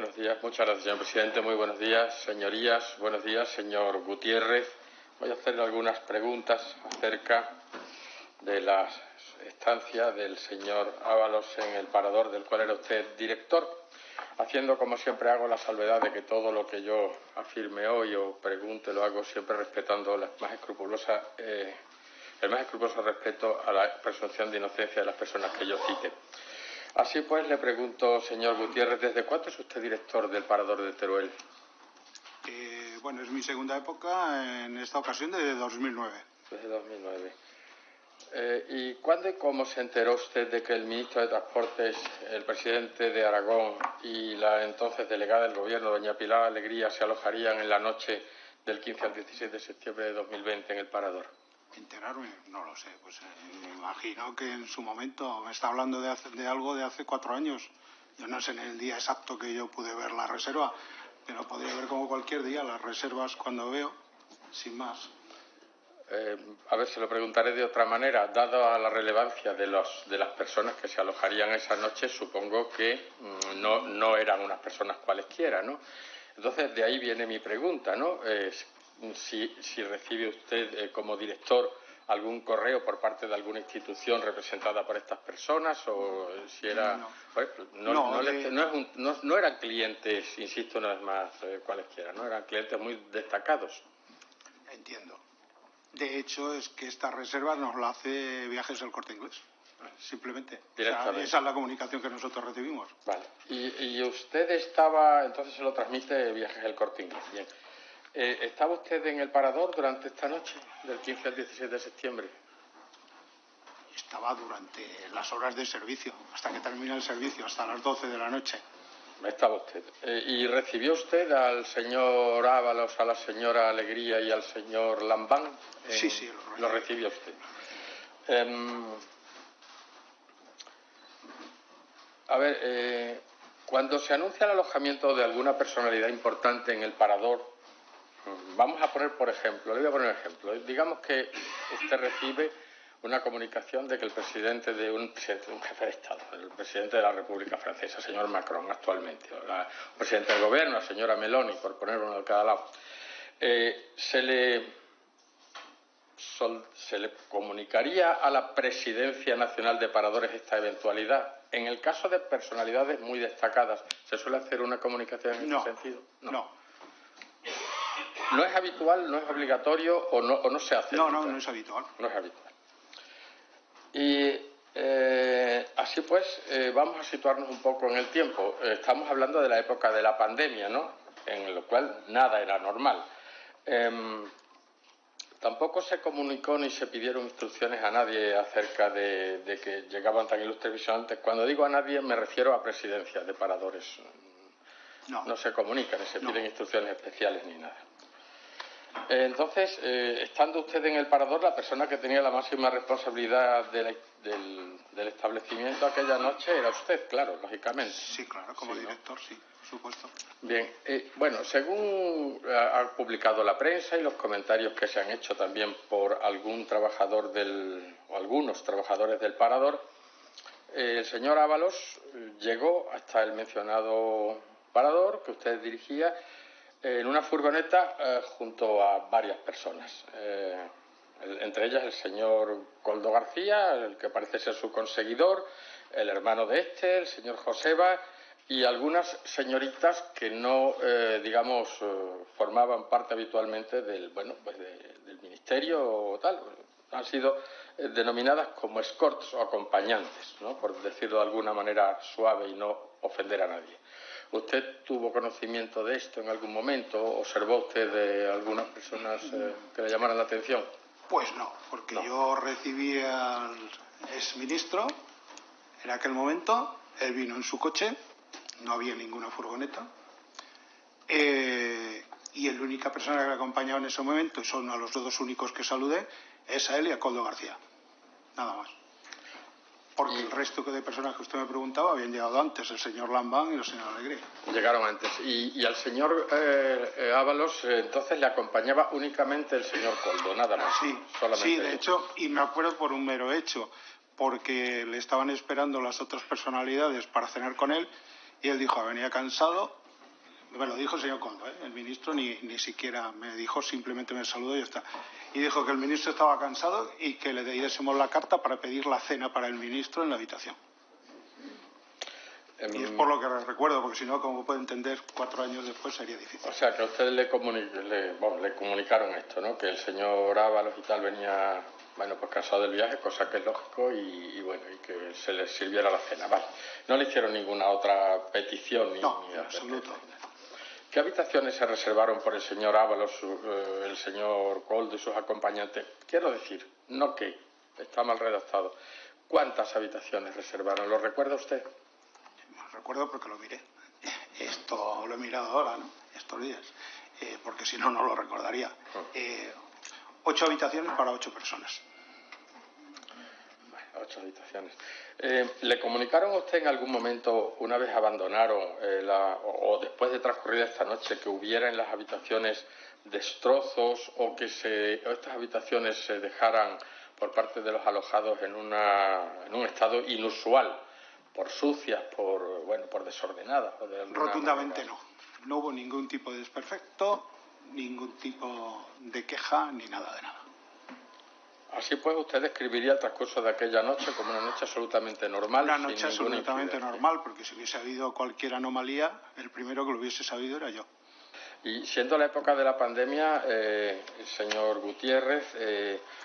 buenos días. Muchas gracias, señor presidente. Muy buenos días, señorías. Buenos días, señor Gutiérrez. Voy a hacerle algunas preguntas acerca de la estancia del señor Ábalos en el Parador, del cual era usted director, haciendo, como siempre hago, la salvedad de que todo lo que yo afirme hoy o pregunte lo hago siempre respetando el más escrupuloso respeto a la presunción de inocencia de las personas que yo cite. Así pues, le pregunto, señor Gutiérrez, ¿desde cuándo es usted director del Parador de Teruel? Bueno, es mi segunda época, en esta ocasión desde 2009. Desde 2009. ¿Y cuándo y cómo se enteró usted de que el ministro de Transportes, el presidente de Aragón y la entonces delegada del Gobierno, doña Pilar Alegría, se alojarían en la noche del 15 al 16 de septiembre de 2020 en el Parador? ¿Enterarme? No lo sé. Pues me imagino que en su momento me está hablando de algo de hace 4 años. Yo no sé en el día exacto que yo pude ver la reserva, pero podría ver como cualquier día las reservas cuando veo, sin más. A ver, se lo preguntaré de otra manera. Dada la relevancia de las personas que se alojarían esa noche, supongo que no eran unas personas cualesquiera, ¿no? Entonces, de ahí viene mi pregunta, ¿no? Si recibe usted como director algún correo por parte de alguna institución representada por estas personas o si era... No eran clientes, insisto una vez más, cualesquiera, ¿no? Eran clientes muy destacados. Entiendo. De hecho, es que esta reserva nos la hace Viajes del Corte Inglés, simplemente. O sea, esa es la comunicación que nosotros recibimos. Vale. Y usted estaba, entonces se lo transmite Viajes del Corte Inglés. Bien. ¿Estaba usted en el Parador durante esta noche, del 15 al 16 de septiembre? Estaba durante las horas de servicio, hasta que termina el servicio, hasta las 12 de la noche. Estaba usted. ¿Y recibió usted al señor Ábalos, a la señora Alegría y al señor Lambán? Sí, lo recibió usted. Cuando se anuncia el alojamiento de alguna personalidad importante en el Parador, vamos a poner, por ejemplo, le voy a poner un ejemplo. Digamos que usted recibe una comunicación de que el presidente de un jefe de Estado, el presidente de la República Francesa, señor Macron, actualmente, o el presidente del Gobierno, la señora Meloni, por poner uno de cada lado, se le comunicaría a la Presidencia Nacional de Paradores esta eventualidad. En el caso de personalidades muy destacadas, ¿se suele hacer una comunicación en ese sentido? No. ¿No es habitual, no es obligatorio o no se hace? No es habitual. No es habitual. Y así pues, vamos a situarnos un poco en el tiempo. Estamos hablando de la época de la pandemia, ¿no? En lo cual nada era normal. Tampoco se comunicó ni se pidieron instrucciones a nadie acerca de que llegaban tan ilustres visitantes. Cuando digo a nadie me refiero a presidencias de paradores. No se comunica, ni se piden instrucciones especiales ni nada. Entonces, estando usted en el Parador, la persona que tenía la máxima responsabilidad del establecimiento aquella noche era usted, claro, lógicamente. Sí, claro, como director, sí, por supuesto. Bien, bueno, según ha publicado la prensa y los comentarios que se han hecho también por algún trabajador o algunos trabajadores del Parador, el señor Ábalos llegó hasta el mencionado Parador que usted dirigía en una furgoneta junto a varias personas, entre ellas el señor Koldo García, el que parece ser su conseguidor, el hermano de el señor Joseba y algunas señoritas que no, formaban parte habitualmente del ministerio o tal. Han sido denominadas como escorts o acompañantes, ¿no? Por decirlo de alguna manera suave y no ofender a nadie. ¿Usted tuvo conocimiento de esto en algún momento? ¿Observó usted de algunas personas que le llamaran la atención? Pues no, porque yo recibí al exministro en aquel momento, él vino en su coche, no había ninguna furgoneta, y la única persona que le acompañaba en ese momento, y son a los dos únicos que saludé, es a él y a Koldo García, nada más. Porque el resto de personas que usted me preguntaba habían llegado antes, el señor Lambán y la señora Alegría. Llegaron antes. Y al señor Ábalos entonces le acompañaba únicamente el señor Koldo, nada más. Sí, de hecho, y me acuerdo por un mero hecho, porque le estaban esperando las otras personalidades para cenar con él, y él dijo, venía cansado, Me lo dijo el señor Coldo, ¿eh? El ministro ni siquiera me dijo, simplemente me saludó y ya está. Y dijo que el ministro estaba cansado y que le diésemos la carta para pedir la cena para el ministro en la habitación. Y es por lo que recuerdo, porque si no, como puede entender, 4 años después sería difícil. O sea, que a ustedes le comunicaron esto, ¿no? Que el señor Ábalos y tal venía, bueno, pues cansado del viaje, cosa que es lógico, y bueno, y que se les sirviera la cena. Vale. No le hicieron ninguna otra petición No, en absoluto. ¿Qué habitaciones se reservaron por el señor Ábalos, el señor Coldo y sus acompañantes? Quiero decir, no que, está mal redactado. ¿Cuántas habitaciones reservaron? ¿Lo recuerda usted? Recuerdo porque lo miré. Esto lo he mirado ahora, ¿no? Estos días. Porque si no, no lo recordaría. 8 habitaciones para 8 personas. Bueno, 8 habitaciones. ¿Le comunicaron a usted en algún momento, una vez abandonaron o después de transcurrida esta noche, que hubiera en las habitaciones destrozos o que estas habitaciones se dejaran por parte de los alojados en un estado inusual? Por sucias, por desordenadas. Rotundamente no. No hubo ningún tipo de desperfecto, ningún tipo de queja, ni nada de nada. Así pues, usted describiría el transcurso de aquella noche como una noche absolutamente normal. Una noche absolutamente normal, porque si hubiese habido cualquier anomalía, el primero que lo hubiese sabido era yo. Y siendo la época de la pandemia, señor Gutiérrez,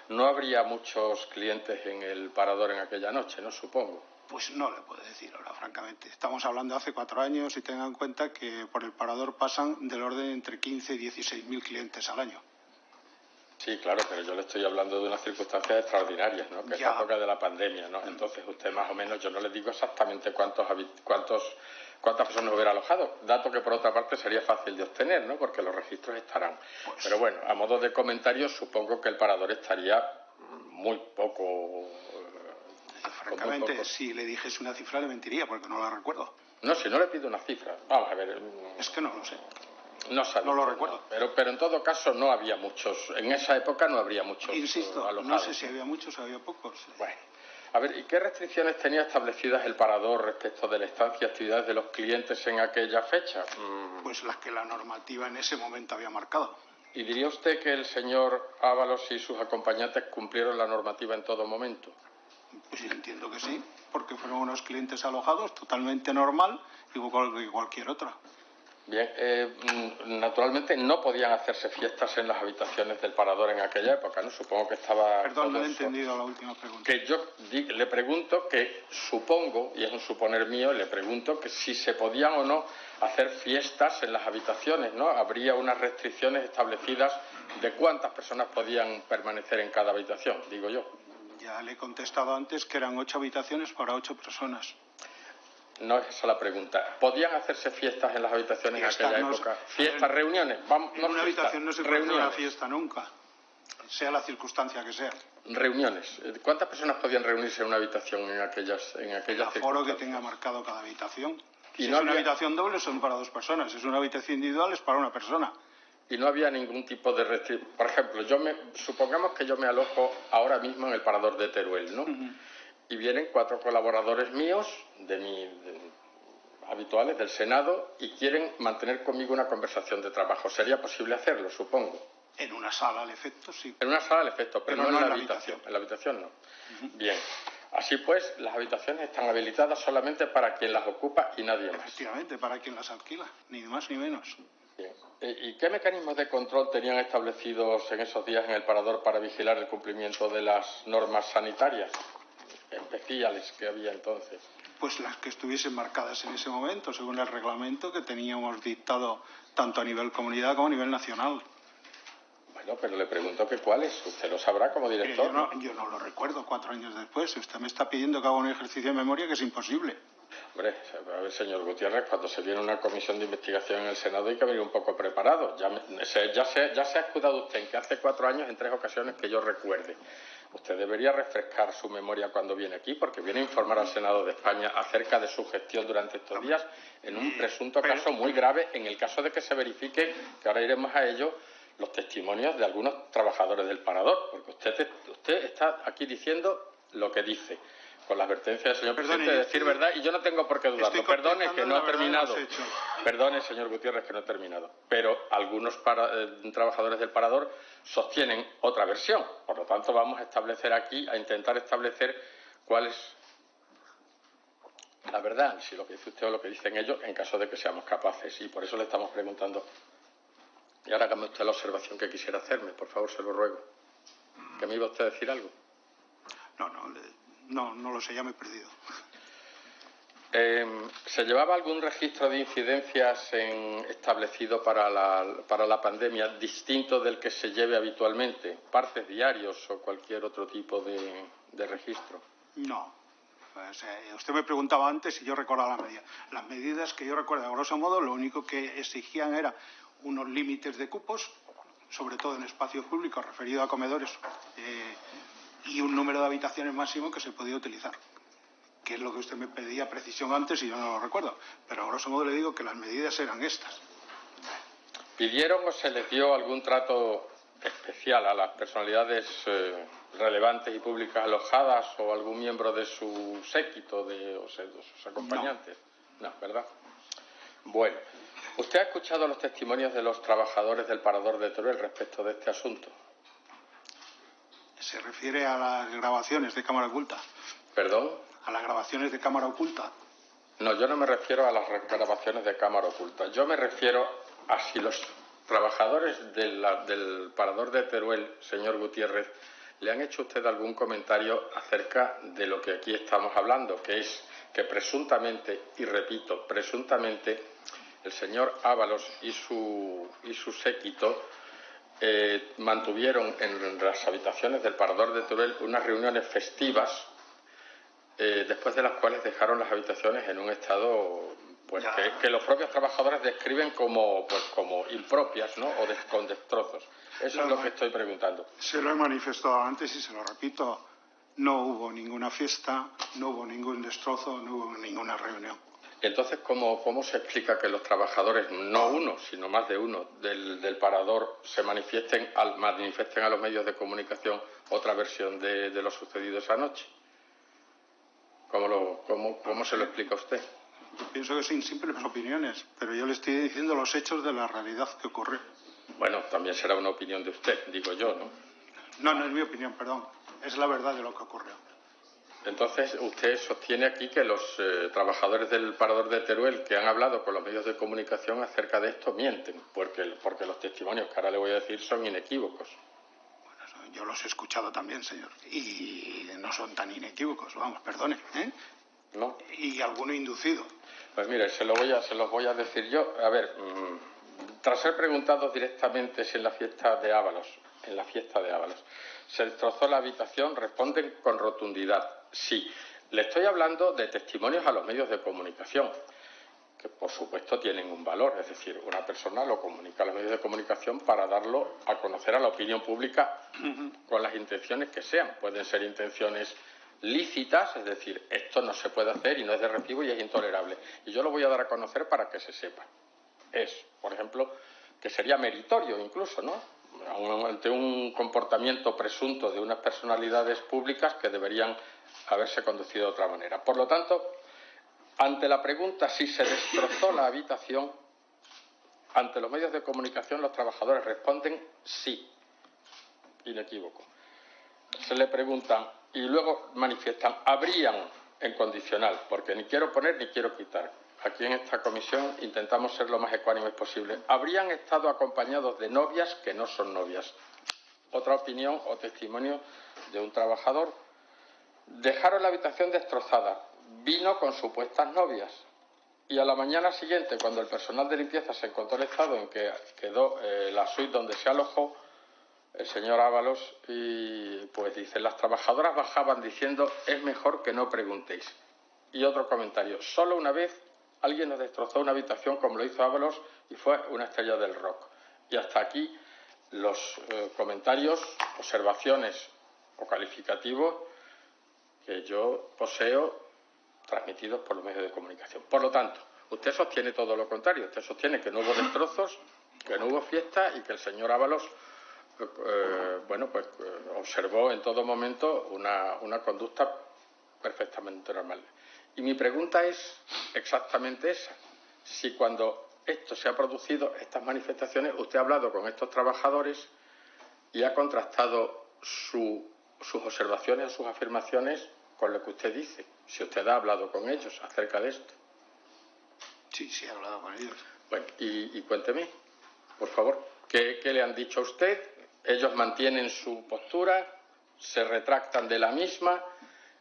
no habría muchos clientes en el parador en aquella noche, ¿no? Supongo. Pues no le puedo decir ahora, francamente. Estamos hablando de hace 4 años y tengan en cuenta que por el parador pasan del orden entre 15 y 16.000 clientes al año. Sí, claro, pero yo le estoy hablando de unas circunstancias extraordinarias, ¿no? Que es la época de la pandemia, ¿no? Entonces usted más o menos, yo no le digo exactamente cuántas personas hubiera alojado, dato que por otra parte sería fácil de obtener, ¿no? Porque los registros estarán. Pero bueno, a modo de comentario, supongo que el parador estaría muy poco. Francamente, si le dijese una cifra le mentiría, porque no la recuerdo. No, si no le pido una cifra. Vamos a ver. Es que no lo sé. No lo recuerdo. Pero en todo caso no había muchos. En esa época no habría muchos. Insisto, alojados. No sé si había muchos o había pocos. Bueno. A ver, ¿y qué restricciones tenía establecidas el parador respecto de la estancia y actividades de los clientes en aquella fecha? Pues las que la normativa en ese momento había marcado. ¿Y diría usted que el señor Ábalos y sus acompañantes cumplieron la normativa en todo momento? Pues yo entiendo que sí, porque fueron unos clientes alojados totalmente normal, igual que cualquier otra. Bien, naturalmente no podían hacerse fiestas en las habitaciones del parador en aquella época, ¿no? Supongo que estaba... Perdón, no he entendido la última pregunta. Que yo le pregunto que supongo, y es un suponer mío, le pregunto que si se podían o no hacer fiestas en las habitaciones, ¿no? Habría unas restricciones establecidas de cuántas personas podían permanecer en cada habitación, digo yo. Ya le he contestado antes que eran 8 habitaciones para 8 personas. No es esa la pregunta. ¿Podían hacerse fiestas en las habitaciones en aquella época? ¿Fiestas, reuniones? En una habitación no se puede hacer una fiesta nunca, sea la circunstancia que sea. Reuniones. ¿Cuántas personas podían reunirse en una habitación en aquellas circunstancias? El aforo que tenga marcado cada habitación. Si es una habitación doble son para 2 personas, es una habitación individual es para una persona. Y no había ningún tipo de restricción. Por ejemplo, supongamos que yo me alojo ahora mismo en el parador de Teruel, ¿no? Y vienen 4 colaboradores míos, habituales del Senado, y quieren mantener conmigo una conversación de trabajo. ¿Sería posible hacerlo, supongo? En una sala, al efecto, sí. En una sala, al efecto, pero no en la habitación. En la habitación no. Bien. Así pues, las habitaciones están habilitadas solamente para quien las ocupa y nadie más. Efectivamente, para quien las alquila, ni más ni menos. Bien. ¿Y qué mecanismos de control tenían establecidos en esos días en el parador para vigilar el cumplimiento de las normas sanitarias especiales que había entonces? Pues las que estuviesen marcadas en ese momento, según el reglamento que teníamos dictado tanto a nivel comunidad como a nivel nacional. Bueno, pero le pregunto que cuáles. Usted lo sabrá como director. Yo no lo recuerdo 4 años después. Usted me está pidiendo que haga un ejercicio de memoria que es imposible. Hombre, a ver, señor Gutiérrez, cuando se viene una comisión de investigación en el Senado hay que venir un poco preparado. Ya se ha escudado usted en que hace 4 años en 3 ocasiones que yo recuerde. Usted debería refrescar su memoria cuando viene aquí, porque viene a informar al Senado de España acerca de su gestión durante estos días en un presunto caso muy grave, en el caso de que se verifique, que ahora iremos a ello, los testimonios de algunos trabajadores del parador, porque usted está aquí diciendo lo que dice. con la advertencia del señor Perdone, presidente de decir verdad, y yo no tengo por qué dudarlo. Perdone que no he terminado. Perdone, señor Gutiérrez, que no he terminado. Pero algunos trabajadores del parador sostienen otra versión. Por lo tanto, vamos a establecer aquí, a intentar establecer cuál es la verdad, si lo que dice usted o lo que dicen ellos, en caso de que seamos capaces. Y por eso le estamos preguntando. Y ahora hágame usted la observación que quisiera hacerme, por favor, se lo ruego. ¿Que me iba usted a decir algo? No lo sé, ya me he perdido. ¿Se llevaba algún registro de incidencias establecido para la pandemia distinto del que se lleve habitualmente? ¿Partes diarios o cualquier otro tipo de registro? No. Usted me preguntaba antes y yo recordaba las medidas. Las medidas que yo recuerdo, a grosso modo, lo único que exigían era unos límites de cupos, sobre todo en espacios públicos referidos a comedores, y un número de habitaciones máximo que se podía utilizar, que es lo que usted me pedía precisión antes y yo no lo recuerdo. Pero a grosso modo le digo que las medidas eran estas. ¿Pidieron o se les dio algún trato especial a las personalidades relevantes y públicas alojadas o algún miembro de su séquito o de sus acompañantes? No, ¿verdad? Bueno, ¿usted ha escuchado los testimonios de los trabajadores del parador de Teruel respecto de este asunto? ¿Se refiere a las grabaciones de cámara oculta? ¿Perdón? ¿A las grabaciones de cámara oculta? No, yo no me refiero a las grabaciones de cámara oculta. Yo me refiero a si los trabajadores del parador de Teruel, señor Gutiérrez, le han hecho a usted algún comentario acerca de lo que aquí estamos hablando, que es que presuntamente, y repito, presuntamente, el señor Ábalos y su séquito mantuvieron en las habitaciones del parador de Teruel unas reuniones festivas, después de las cuales dejaron las habitaciones en un estado pues que los propios trabajadores describen como impropias, ¿no? O con destrozos. Eso es lo que estoy preguntando. Se lo he manifestado antes y se lo repito. No hubo ninguna fiesta, no hubo ningún destrozo, no hubo ninguna reunión. Entonces, ¿cómo se explica que los trabajadores, no uno, sino más de uno, del parador se manifiesten a los medios de comunicación otra versión de lo sucedido esa noche? ¿Cómo se lo explica usted? Yo pienso que son simples opiniones, pero yo le estoy diciendo los hechos de la realidad que ocurrió. Bueno, también será una opinión de usted, digo yo, ¿no? No es mi opinión, perdón. Es la verdad de lo que ocurrió. Entonces, usted sostiene aquí que los trabajadores del parador de Teruel que han hablado con los medios de comunicación acerca de esto mienten, porque los testimonios que ahora le voy a decir son inequívocos. Bueno, yo los he escuchado también, señor, y no son tan inequívocos, vamos, perdone, ¿eh? ¿No? Y alguno inducido. Pues mire, se los voy a decir yo. A ver, tras ser preguntados directamente si en la fiesta de Ábalos, se destrozó la habitación, responden con rotundidad, sí. Le estoy hablando de testimonios a los medios de comunicación, que por supuesto tienen un valor, es decir, una persona lo comunica a los medios de comunicación para darlo a conocer a la opinión pública con las intenciones que sean. Pueden ser intenciones lícitas, es decir, esto no se puede hacer y no es de recibo y es intolerable. Y yo lo voy a dar a conocer para que se sepa. Por ejemplo, que sería meritorio incluso, ¿no? Ante un comportamiento presunto de unas personalidades públicas que deberían haberse conducido de otra manera. Por lo tanto, ante la pregunta si se destrozó la habitación, ante los medios de comunicación los trabajadores responden sí, inequívoco. Se le preguntan y luego manifiestan, habrían en condicional, porque ni quiero poner ni quiero quitar. Aquí en esta comisión intentamos ser lo más ecuánimes posible. Habrían estado acompañados de novias que no son novias. Otra opinión o testimonio de un trabajador. Dejaron la habitación destrozada. Vino con supuestas novias. Y a la mañana siguiente, cuando el personal de limpieza se encontró el estado en que quedó la suite donde se alojó el señor Ábalos, y pues dice, las trabajadoras bajaban diciendo, es mejor que no preguntéis. Y otro comentario, solo una vez alguien nos destrozó una habitación como lo hizo Ábalos y fue una estrella del rock. Y hasta aquí los comentarios, observaciones o calificativos que yo poseo transmitidos por los medios de comunicación. Por lo tanto, usted sostiene todo lo contrario. Usted sostiene que no hubo destrozos, que no hubo fiesta y que el señor Ábalos observó en todo momento una conducta perfectamente normal. Y mi pregunta es exactamente esa. Si cuando esto se ha producido, estas manifestaciones, usted ha hablado con estos trabajadores y ha contrastado sus observaciones o sus afirmaciones con lo que usted dice. Si usted ha hablado con ellos acerca de esto. Sí, he hablado con ellos. Bueno, y cuénteme, por favor, ¿qué le han dicho a usted? ¿Ellos mantienen su postura? ¿Se retractan de la misma?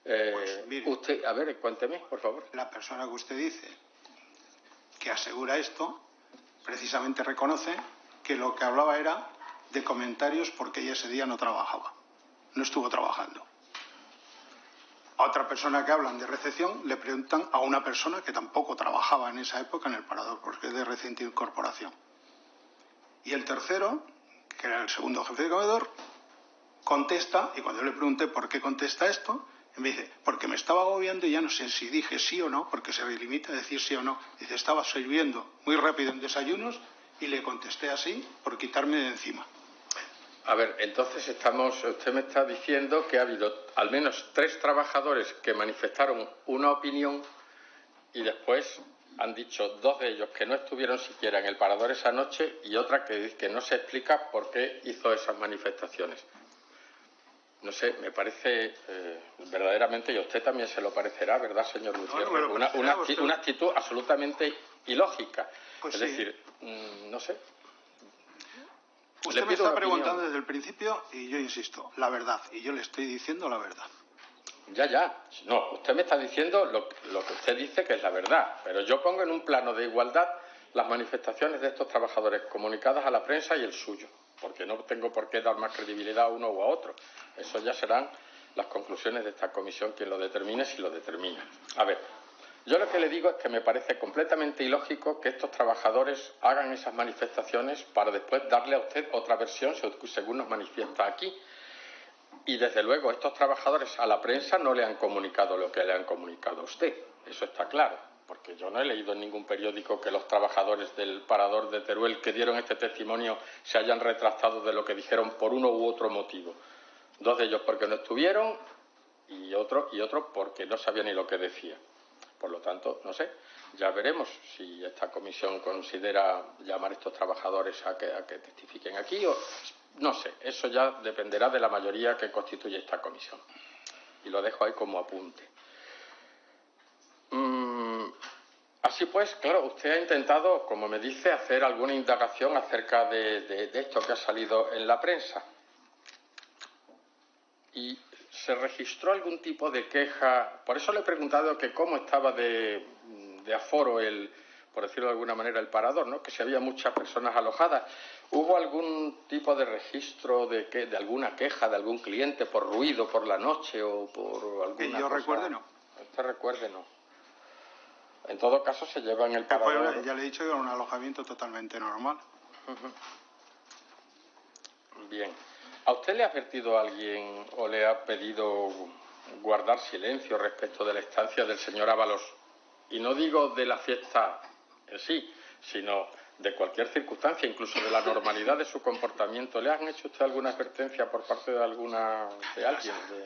Pues, mire, usted, a ver, cuénteme, por favor. La persona que usted dice que asegura esto, precisamente reconoce que lo que hablaba era de comentarios porque ella ese día no trabajaba, no estuvo trabajando. A otra persona que hablan de recepción le preguntan a una persona que tampoco trabajaba en esa época en el parador, porque es de reciente incorporación. Y el tercero, que era el segundo jefe de comedor, contesta, y cuando yo le pregunté por qué contesta esto, me dice, porque me estaba agobiando y ya no sé si dije sí o no, porque se limita a decir sí o no. Dice, estaba sirviendo muy rápido en desayunos y le contesté así por quitarme de encima. A ver, entonces usted me está diciendo que ha habido al menos 3 trabajadores que manifestaron una opinión y después han dicho 2 de ellos que no estuvieron siquiera en el parador esa noche y otra que no se explica por qué hizo esas manifestaciones. No sé, me parece verdaderamente, y a usted también se lo parecerá, ¿verdad, señor Gutiérrez? Una actitud absolutamente ilógica. Pues es decir, no sé. Usted me está preguntando desde el principio y yo insisto, la verdad, y yo le estoy diciendo la verdad. Ya. No, usted me está diciendo lo que usted dice que es la verdad, pero yo pongo en un plano de igualdad las manifestaciones de estos trabajadores comunicadas a la prensa y el suyo, porque no tengo por qué dar más credibilidad a uno o a otro. Eso ya serán las conclusiones de esta comisión quien lo determine, si lo determina. A ver, yo lo que le digo es que me parece completamente ilógico que estos trabajadores hagan esas manifestaciones para después darle a usted otra versión según nos manifiesta aquí. Y desde luego estos trabajadores a la prensa no le han comunicado lo que le han comunicado a usted. Eso está claro, porque yo no he leído en ningún periódico que los trabajadores del parador de Teruel que dieron este testimonio se hayan retractado de lo que dijeron por uno u otro motivo. 2 de ellos porque no estuvieron y otro porque no sabía ni lo que decía. Por lo tanto, no sé, ya veremos si esta comisión considera llamar a estos trabajadores a que testifiquen aquí o no sé, eso ya dependerá de la mayoría que constituye esta comisión. Y lo dejo ahí como apunte. Así pues, claro, usted ha intentado, como me dice, hacer alguna indagación acerca de esto que ha salido en la prensa. Y se registró algún tipo de queja. Por eso le he preguntado que cómo estaba de aforo por decirlo de alguna manera, el parador, ¿no? Que si había muchas personas alojadas. ¿Hubo algún tipo de registro de alguna queja de algún cliente por ruido por la noche o por alguna Que yo cosa? recuerde, no. Usted recuerde, no. En todo caso, se lleva en el parador. Ya le he dicho que era un alojamiento totalmente normal. Bien. ¿A usted le ha advertido alguien o le ha pedido guardar silencio respecto de la estancia del señor Ábalos? Y no digo de la fiesta en sí, sino de cualquier circunstancia, incluso de la normalidad de su comportamiento. ¿Le han hecho usted alguna advertencia por parte de alguien?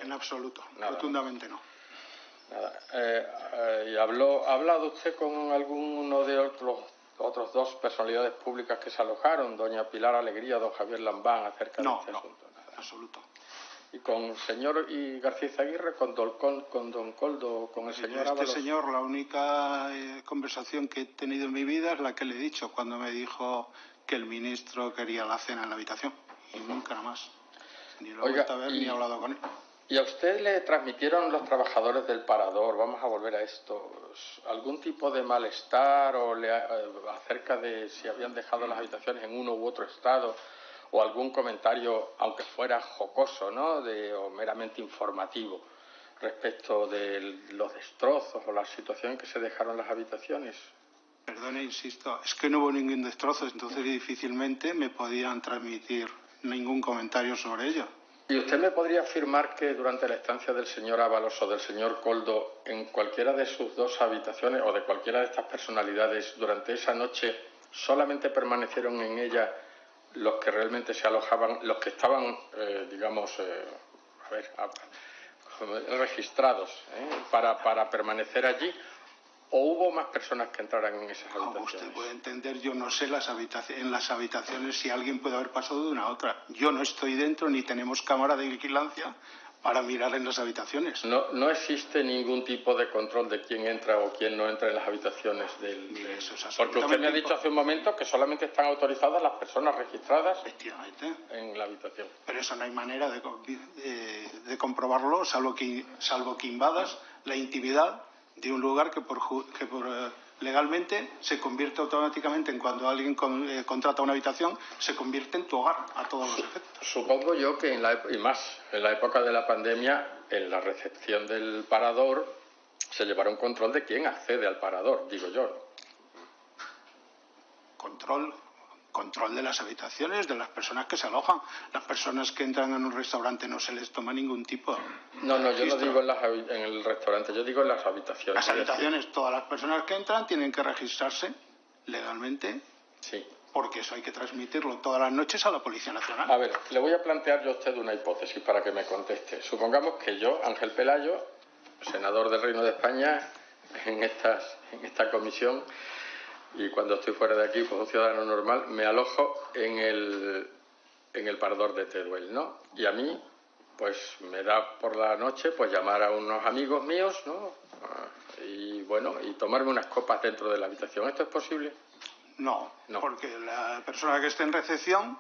En absoluto, Nada, rotundamente no. Nada. ¿Y ha hablado usted con alguno de otros 2 personalidades públicas que se alojaron, doña Pilar Alegría o don Javier Lambán, acerca de este asunto? No, en absoluto. ¿Y con el señor García Aguirre, con don Coldo, con el señor Ábalos? Señor, la única conversación que he tenido en mi vida es la que le he dicho cuando me dijo que el ministro quería la cena en la habitación. Y nunca nada más. Ni lo he vuelto a ver ni he hablado con él. ¿Y a usted le transmitieron los trabajadores del parador, vamos a volver a esto, algún tipo de malestar o acerca de si habían dejado las habitaciones en uno u otro estado o algún comentario, aunque fuera jocoso, ¿no? o meramente informativo respecto de los destrozos o la situación en que se dejaron las habitaciones? Perdone, insisto, es que no hubo ningún destrozo, entonces difícilmente me podían transmitir ningún comentario sobre ello. ¿Y usted me podría afirmar que durante la estancia del señor Ábalos o del señor Coldo en cualquiera de sus 2 habitaciones o de cualquiera de estas personalidades durante esa noche solamente permanecieron en ella los que realmente se alojaban, los que estaban, registrados para permanecer allí, o hubo más personas que entraran en esas Como habitaciones. usted puede entender, yo no sé en las habitaciones si alguien puede haber pasado de una a otra. Yo no estoy dentro ni tenemos cámara de vigilancia para mirar en las habitaciones. No existe ningún tipo de control de quién entra o quién no entra en las habitaciones Mire, eso es porque usted me ha dicho hace un momento que solamente están autorizadas las personas registradas efectivamente en la habitación. Pero eso no hay manera de comprobarlo, salvo que invadas la intimidad de un lugar que legalmente se convierte automáticamente en cuando alguien contrata una habitación, se convierte en tu hogar a todos los efectos. Supongo yo que y más en la época de la pandemia, en la recepción del parador se llevará un control de quién accede al parador, digo yo. Control de las habitaciones, de las personas que se alojan. Las personas que entran en un restaurante no se les toma ningún tipo de No, yo registro. no digo en el restaurante, yo digo en las habitaciones. Las habitaciones, todas las personas que entran tienen que registrarse legalmente. Sí. Porque eso hay que transmitirlo todas las noches a la Policía Nacional. A ver, le voy a plantear yo a usted una hipótesis para que me conteste. Supongamos que yo, Ángel Pelayo, senador del Reino de España, en esta comisión, y cuando estoy fuera de aquí, pues un ciudadano normal, me alojo en el parador de Teruel, ¿no? Y a mí, pues me da por la noche, pues llamar a unos amigos míos, ¿no? Y bueno, y tomarme unas copas dentro de la habitación. ¿Esto es posible? No, porque la persona que esté en recepción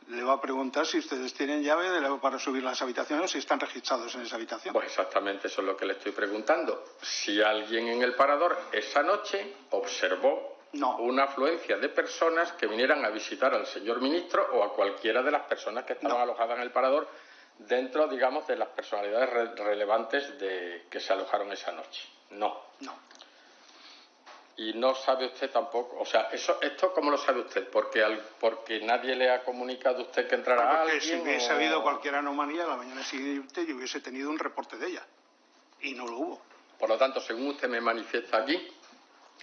le va a preguntar si ustedes tienen llave para subir las habitaciones o si están registrados en esa habitación. Pues exactamente eso es lo que le estoy preguntando. Si alguien en el parador esa noche observó una afluencia de personas que vinieran a visitar al señor ministro o a cualquiera de las personas que estaban alojadas en el parador dentro, digamos, de las personalidades relevantes que se alojaron esa noche. No. Y no sabe usted tampoco, o sea, ¿esto cómo lo sabe usted? ¿Porque nadie le ha comunicado a usted que entrara alguien? Porque si hubiese habido cualquier anomalía, la mañana siguiente yo hubiese tenido un reporte de ella. Y no lo hubo. Por lo tanto, según usted me manifiesta aquí,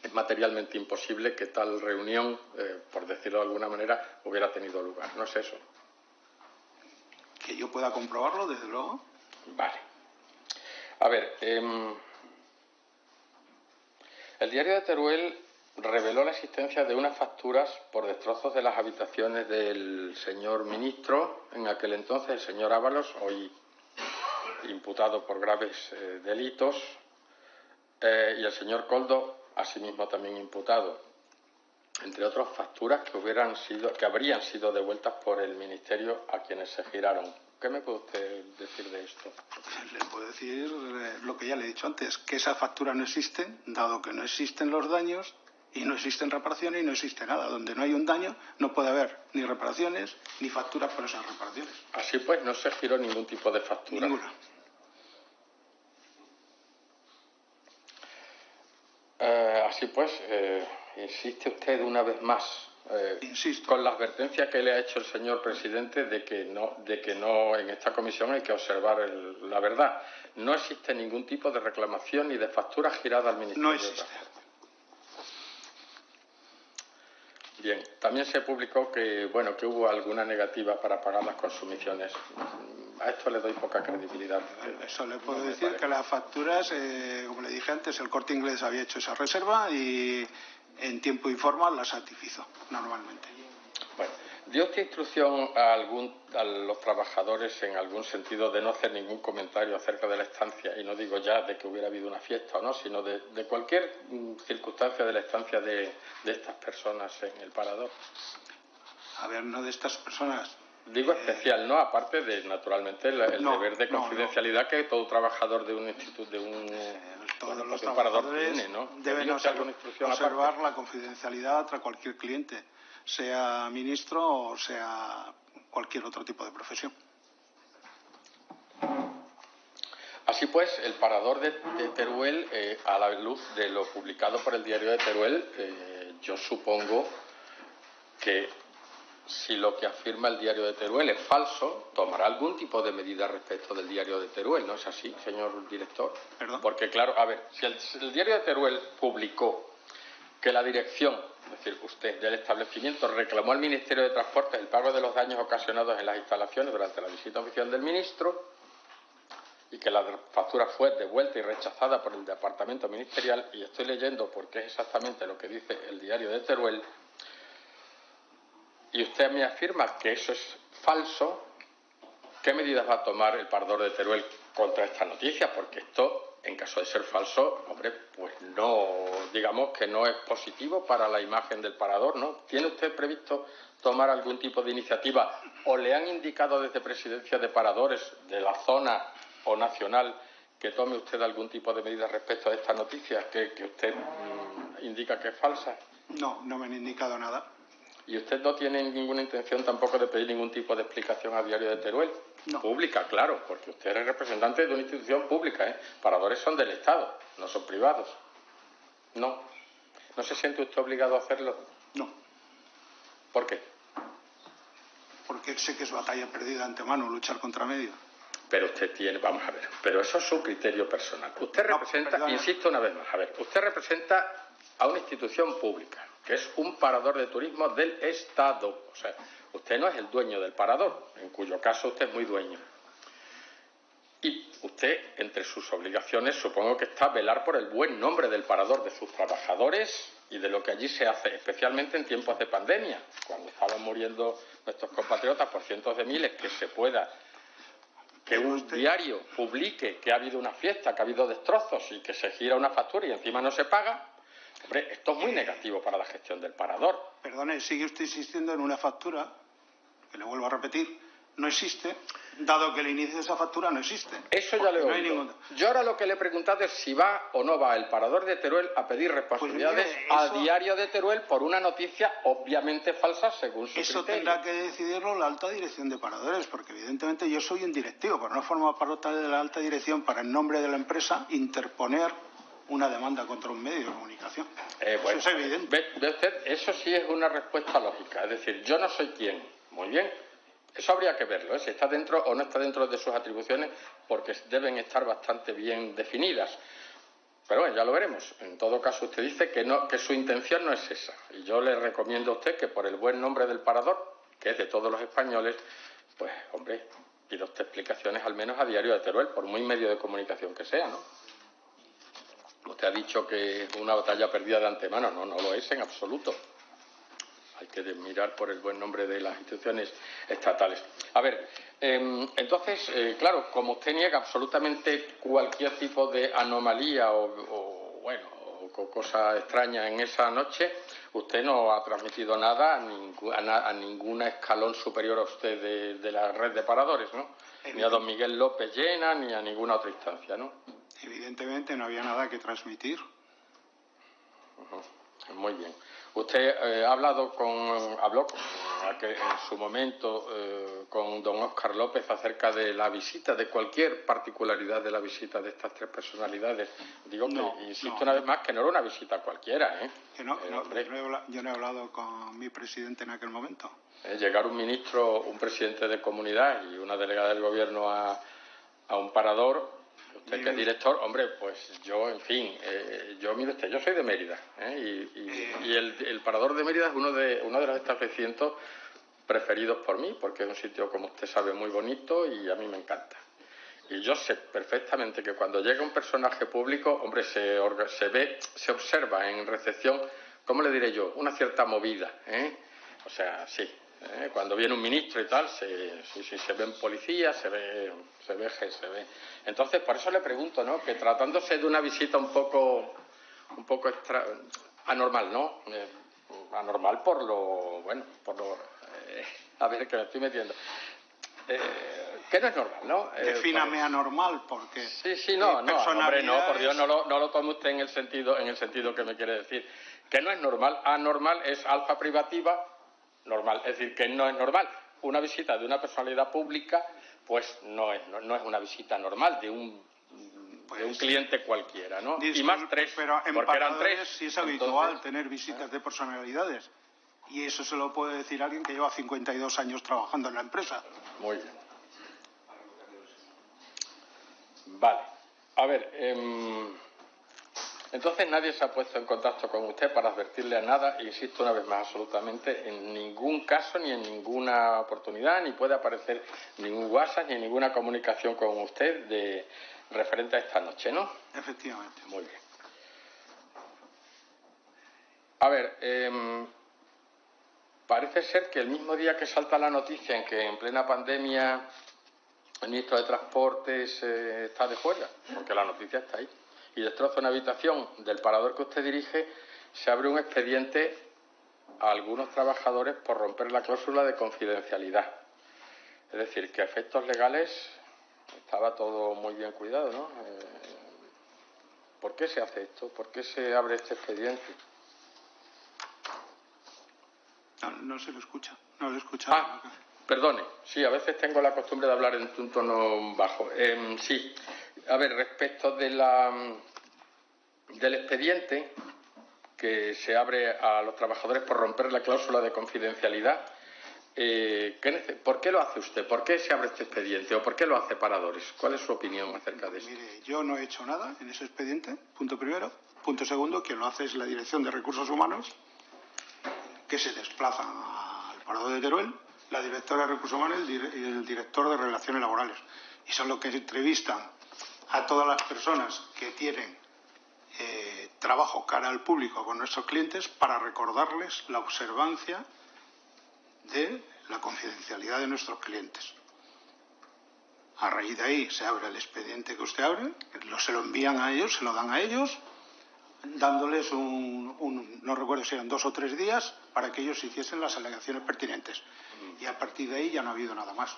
es materialmente imposible que tal reunión, por decirlo de alguna manera, hubiera tenido lugar. ¿No es eso? Que yo pueda comprobarlo, desde luego. Vale. A ver, el diario de Teruel reveló la existencia de unas facturas por destrozos de las habitaciones del señor ministro, en aquel entonces el señor Ábalos, hoy imputado por graves delitos, y el señor Koldo, asimismo también imputado, entre otras facturas que habrían sido devueltas por el ministerio a quienes se giraron. ¿Qué me puede usted decir de esto? Le puedo decir lo que ya le he dicho antes, que esas facturas no existen, dado que no existen los daños y no existen reparaciones y no existe nada. Donde no hay un daño no puede haber ni reparaciones ni facturas por esas reparaciones. Así pues, no se giró ningún tipo de factura. Ninguna. Así pues, insiste usted una vez más Insisto. con la advertencia que le ha hecho el señor presidente de que no en esta comisión hay que observar la verdad. No existe ningún tipo de reclamación ni de factura girada al Ministerio. No existe. Bien, también se publicó que hubo alguna negativa para pagar las consumiciones. A esto le doy poca credibilidad. Eso le puedo decir que las facturas, como le dije antes, el Corte Inglés había hecho esa reserva y en tiempo y forma la satisfizo normalmente. Bueno, ¿dio usted instrucción a los trabajadores en algún sentido de no hacer ningún comentario acerca de la estancia? Y no digo ya de que hubiera habido una fiesta o no, sino de cualquier circunstancia de la estancia de estas personas en el parador. A ver, no de estas personas. Digo especial, ¿no? Aparte de, naturalmente, el deber de confidencialidad que todo trabajador de un instituto, todos los parador trabajadores tiene, ¿no? deben observar la confidencialidad tras cualquier cliente, sea ministro o sea cualquier otro tipo de profesión. Así pues, el parador de Teruel, a la luz de lo publicado por el diario de Teruel, yo supongo que si lo que afirma el diario de Teruel es falso, tomará algún tipo de medida respecto del diario de Teruel, ¿no es así, señor director? ¿Perdón? Porque claro, a ver, si el diario de Teruel publicó que la dirección, es decir, usted, del establecimiento reclamó al Ministerio de Transportes el pago de los daños ocasionados en las instalaciones durante la visita oficial del ministro, y que la factura fue devuelta y rechazada por el departamento ministerial, y estoy leyendo porque es exactamente lo que dice el diario de Teruel, y usted me afirma que eso es falso, ¿qué medidas va a tomar el parador de Teruel contra esta noticia? Porque esto, en caso de ser falso, hombre, pues no, digamos que no es positivo para la imagen del parador, ¿no? ¿Tiene usted previsto tomar algún tipo de iniciativa o le han indicado desde Presidencia de Paradores de la zona o nacional que tome usted algún tipo de medida respecto a esta noticia que usted indica que es falsa? No, no me han indicado nada. ¿Y usted no tiene ninguna intención tampoco de pedir ningún tipo de explicación al diario de Teruel? No. Pública, claro, porque usted es representante de una institución pública, ¿eh? Paradores son del Estado, no son privados. No. ¿No se siente usted obligado a hacerlo? No. ¿Por qué? Porque sé que es batalla perdida de antemano luchar contra medios. Pero usted tiene, vamos a ver, pero eso es su criterio personal. Usted representa, no, insisto una vez más, a ver, usted representa a una institución pública, que es un parador de turismo del Estado. O sea, usted no es el dueño del parador, en cuyo caso usted es muy dueño. Y usted, entre sus obligaciones, supongo que está velar por el buen nombre del parador, de sus trabajadores y de lo que allí se hace, especialmente en tiempos de pandemia, cuando estaban muriendo nuestros compatriotas por cientos de miles, que se pueda, que un diario publique que ha habido una fiesta, que ha habido destrozos y que se gira una factura y encima no se paga. Hombre, esto es muy negativo para la gestión del parador. Perdone, sigue usted insistiendo en una factura, que le vuelvo a repetir, no existe, dado que el inicio de esa factura no existe. Eso ya le he oído. Yo ahora lo que le he preguntado es si va o no va el parador de Teruel a pedir responsabilidades a diario de Teruel por una noticia obviamente falsa según su criterio. Eso tendrá que decidirlo la alta dirección de paradores, porque evidentemente yo soy un directivo, pero no formo parte de la alta dirección para en nombre de la empresa interponer una demanda contra un medio de comunicación. Bueno, eso es evidente. ¿Ve usted? Eso sí es una respuesta lógica. Es decir, yo no soy quien. Muy bien. Eso habría que verlo, ¿eh? Si está dentro o no está dentro de sus atribuciones, porque deben estar bastante bien definidas. Pero bueno, ya lo veremos. En todo caso, usted dice que no, que su intención no es esa. Y yo le recomiendo a usted que por el buen nombre del parador, que es de todos los españoles, pues, hombre, pida usted explicaciones al menos a diario de Teruel, por muy medio de comunicación que sea, ¿no? Usted ha dicho que es una batalla perdida de antemano. No, no lo es en absoluto. Hay que mirar por el buen nombre de las instituciones estatales. A ver, entonces, claro, como usted niega absolutamente cualquier tipo de anomalía o cosa extraña en esa noche, usted no ha transmitido nada a ningún escalón superior a usted de la red de paradores, ¿no? Ni a don Miguel López Llena, ni a ninguna otra instancia, ¿no? Evidentemente no había nada que transmitir. Muy bien. Usted habló en su momento con don Óscar López acerca de la visita, de cualquier particularidad de la visita de estas tres personalidades. Digo que, insisto una vez más, que no era una visita cualquiera, ¿eh? Que no, yo no he hablado con mi presidente en aquel momento. Llegar un ministro, un presidente de comunidad y una delegada del gobierno a un parador. Usted que es director, hombre, pues yo, en fin, mire usted, yo soy de Mérida, y el parador de Mérida es uno de los establecimientos preferidos por mí, porque es un sitio, como usted sabe, muy bonito y a mí me encanta. Y yo sé perfectamente que cuando llega un personaje público, hombre, se observa en recepción, ¿cómo le diré yo? Una cierta movida, ¿eh? O sea, sí. Cuando viene un ministro y tal, se ven policías, se ve. Entonces, por eso le pregunto, ¿no? Que tratándose de una visita un poco anormal, ¿no? Anormal a ver, que me estoy metiendo. Que no es normal, ¿no? Defíname anormal, porque... Sí, no, hombre, no, por Dios, no lo tome usted en el sentido que me quiere decir. Que no es normal. Anormal es alfa privativa, normal. Es decir, que no es normal. Una visita de una personalidad pública, pues no es una visita normal de un cliente cualquiera, ¿no? Disculpe, y más tres, pero en porque eran tres. Sí es habitual tener visitas de personalidades. Y eso se lo puede decir alguien que lleva 52 años trabajando en la empresa. Muy bien. Vale. A ver, Entonces nadie se ha puesto en contacto con usted para advertirle a nada, e insisto una vez más, absolutamente en ningún caso ni en ninguna oportunidad, ni puede aparecer ningún WhatsApp ni ninguna comunicación con usted referente a esta noche, ¿no? Efectivamente. Muy bien. A ver, parece ser que el mismo día que salta la noticia en que en plena pandemia el ministro de Transportes está de fuera, porque la noticia está ahí, y destroza una habitación del parador que usted dirige, se abre un expediente a algunos trabajadores por romper la cláusula de confidencialidad. Es decir, que a efectos legales estaba todo muy bien cuidado, ¿no? ¿Por qué se hace esto? ¿Por qué se abre este expediente? No se lo escucha. No lo he escuchado. Ah, perdone. Sí, a veces tengo la costumbre de hablar en un tono bajo. Sí. A ver, respecto del expediente que se abre a los trabajadores por romper la cláusula de confidencialidad, ¿por qué lo hace usted? ¿Por qué se abre este expediente? ¿O por qué lo hace Paradores? ¿Cuál es su opinión acerca de esto? Mire, yo no he hecho nada en ese expediente, punto primero. Punto segundo, quien lo hace es la Dirección de Recursos Humanos, que se desplaza al Parador de Teruel, la directora de Recursos Humanos y el director de Relaciones Laborales. Y son los que entrevistan a todas las personas que tienen trabajo cara al público con nuestros clientes para recordarles la observancia de la confidencialidad de nuestros clientes. A raíz de ahí se abre el expediente que usted abre, se lo envían a ellos, se lo dan a ellos, dándoles no recuerdo si eran 2 o 3 días para que ellos hiciesen las alegaciones pertinentes. Y a partir de ahí ya no ha habido nada más.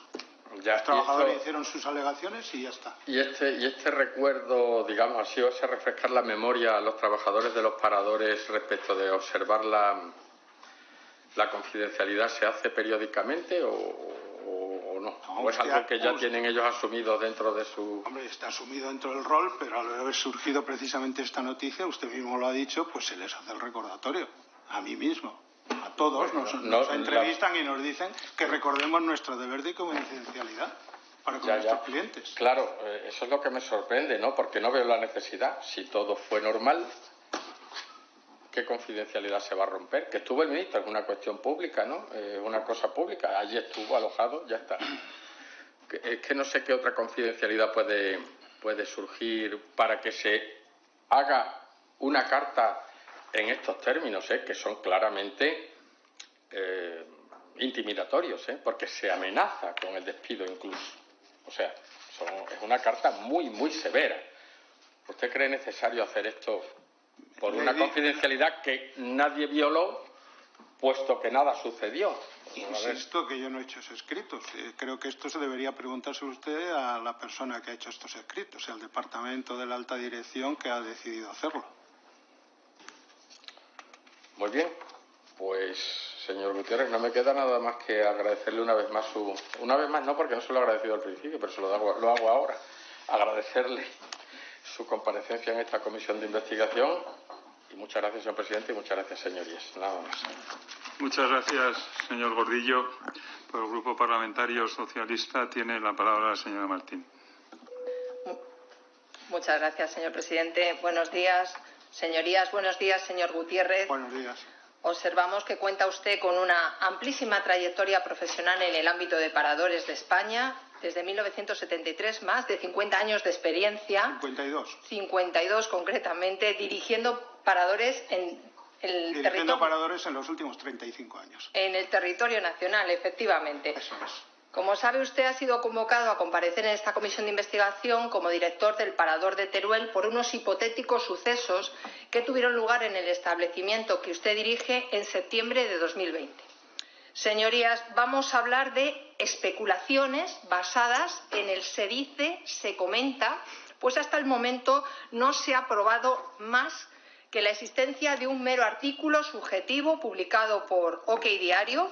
Ya, los trabajadores hicieron sus alegaciones y ya está. Y este recuerdo, digamos así, o ese refrescar la memoria a los trabajadores de los paradores respecto de observar la confidencialidad, ¿se hace periódicamente o no? ¿O es algo que ya tienen ellos asumido dentro de su...? Hombre, está asumido dentro del rol, pero al haber surgido precisamente esta noticia, usted mismo lo ha dicho, pues se les hace el recordatorio. A mí mismo. A todos nos entrevistan y nos dicen que recordemos nuestro deber de confidencialidad para con nuestros clientes. Claro, eso es lo que me sorprende, ¿no? Porque no veo la necesidad. Si todo fue normal, ¿qué confidencialidad se va a romper? Que estuvo el ministro, es una cuestión pública, ¿no? Una cosa pública. Allí estuvo alojado, ya está. Es que no sé qué otra confidencialidad puede surgir para que se haga una carta en estos términos, que son claramente intimidatorios, porque se amenaza con el despido incluso. O sea, es una carta muy, muy severa. ¿Usted cree necesario hacer esto por una confidencialidad que nadie violó, puesto que nada sucedió? Insisto que yo no he hecho esos escritos. Creo que esto se debería preguntarse usted a la persona que ha hecho estos escritos, al departamento de la alta dirección que ha decidido hacerlo. Muy bien, pues señor Gutiérrez, no me queda nada más que agradecerle una vez más una vez más no, porque no se lo he agradecido al principio, pero lo hago ahora, agradecerle su comparecencia en esta comisión de investigación y muchas gracias, señor presidente, y muchas gracias, señorías. Nada más. Muchas gracias, señor Gordillo. Por el Grupo Parlamentario Socialista tiene la palabra la señora Martín. Muchas gracias, señor presidente. Buenos días. Señorías, buenos días, señor Gutiérrez. Buenos días. Observamos que cuenta usted con una amplísima trayectoria profesional en el ámbito de paradores de España. Desde 1973, más de 50 años de experiencia. 52. 52 concretamente, dirigiendo paradores dirigiendo paradores en los últimos 35 años. En el territorio nacional, efectivamente. Eso es. Como sabe usted, ha sido convocado a comparecer en esta comisión de investigación como director del Parador de Teruel por unos hipotéticos sucesos que tuvieron lugar en el establecimiento que usted dirige en septiembre de 2020. Señorías, vamos a hablar de especulaciones basadas en el se dice, se comenta, pues hasta el momento no se ha probado más que la existencia de un mero artículo subjetivo publicado por OK Diario,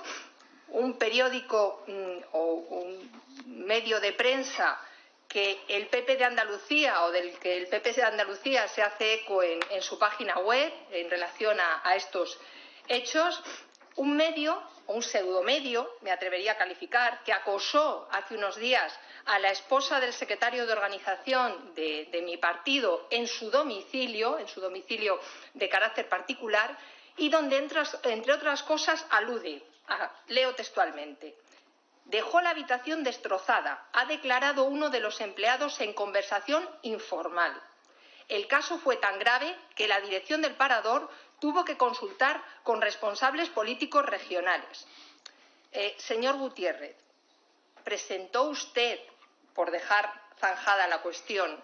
un periódico o un medio de prensa que el PP de Andalucía o del que el PP de Andalucía se hace eco en su página web en relación a estos hechos, Un medio, o un pseudomedio, me atrevería a calificar, que acosó hace unos días a la esposa del secretario de organización de mi partido en su domicilio de carácter particular, y donde, entre otras cosas, alude, leo textualmente: dejó la habitación destrozada, ha declarado uno de los empleados en conversación informal. El caso fue tan grave que la dirección del Parador tuvo que consultar con responsables políticos regionales. Señor Gutiérrez, presentó usted, por dejar zanjada la cuestión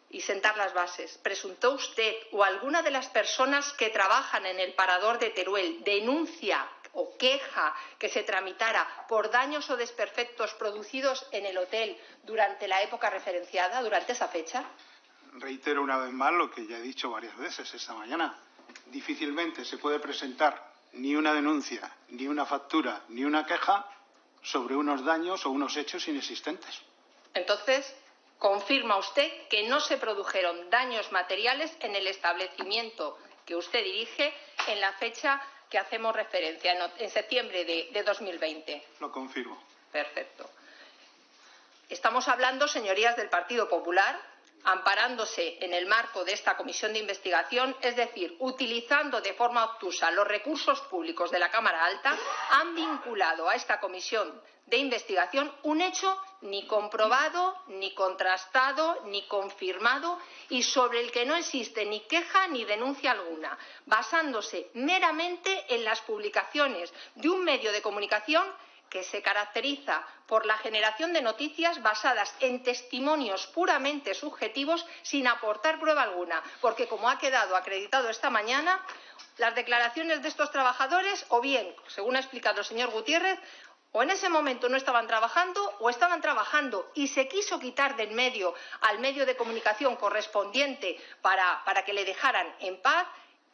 y sentar las bases, presentó usted o alguna de las personas que trabajan en el Parador de Teruel denuncia o queja que se tramitara por daños o desperfectos producidos en el hotel durante la época referenciada, durante esa fecha? Reitero una vez más lo que ya he dicho varias veces esta mañana. Difícilmente se puede presentar ni una denuncia, ni una factura, ni una queja sobre unos daños o unos hechos inexistentes. Entonces, confirma usted que no se produjeron daños materiales en el establecimiento que usted dirige en la fecha que hacemos referencia, en septiembre de 2020. Lo confirmo. Perfecto. Estamos hablando, señorías del Partido Popular, amparándose en el marco de esta comisión de investigación, es decir, utilizando de forma obtusa los recursos públicos de la Cámara Alta, han vinculado a esta comisión de investigación un hecho ni comprobado, ni contrastado, ni confirmado y sobre el que no existe ni queja ni denuncia alguna, basándose meramente en las publicaciones de un medio de comunicación que se caracteriza por la generación de noticias basadas en testimonios puramente subjetivos sin aportar prueba alguna, porque, como ha quedado acreditado esta mañana, las declaraciones de estos trabajadores, o bien, según ha explicado el señor Gutiérrez, o en ese momento no estaban trabajando o estaban trabajando y se quiso quitar del medio al medio de comunicación correspondiente para que le dejaran en paz,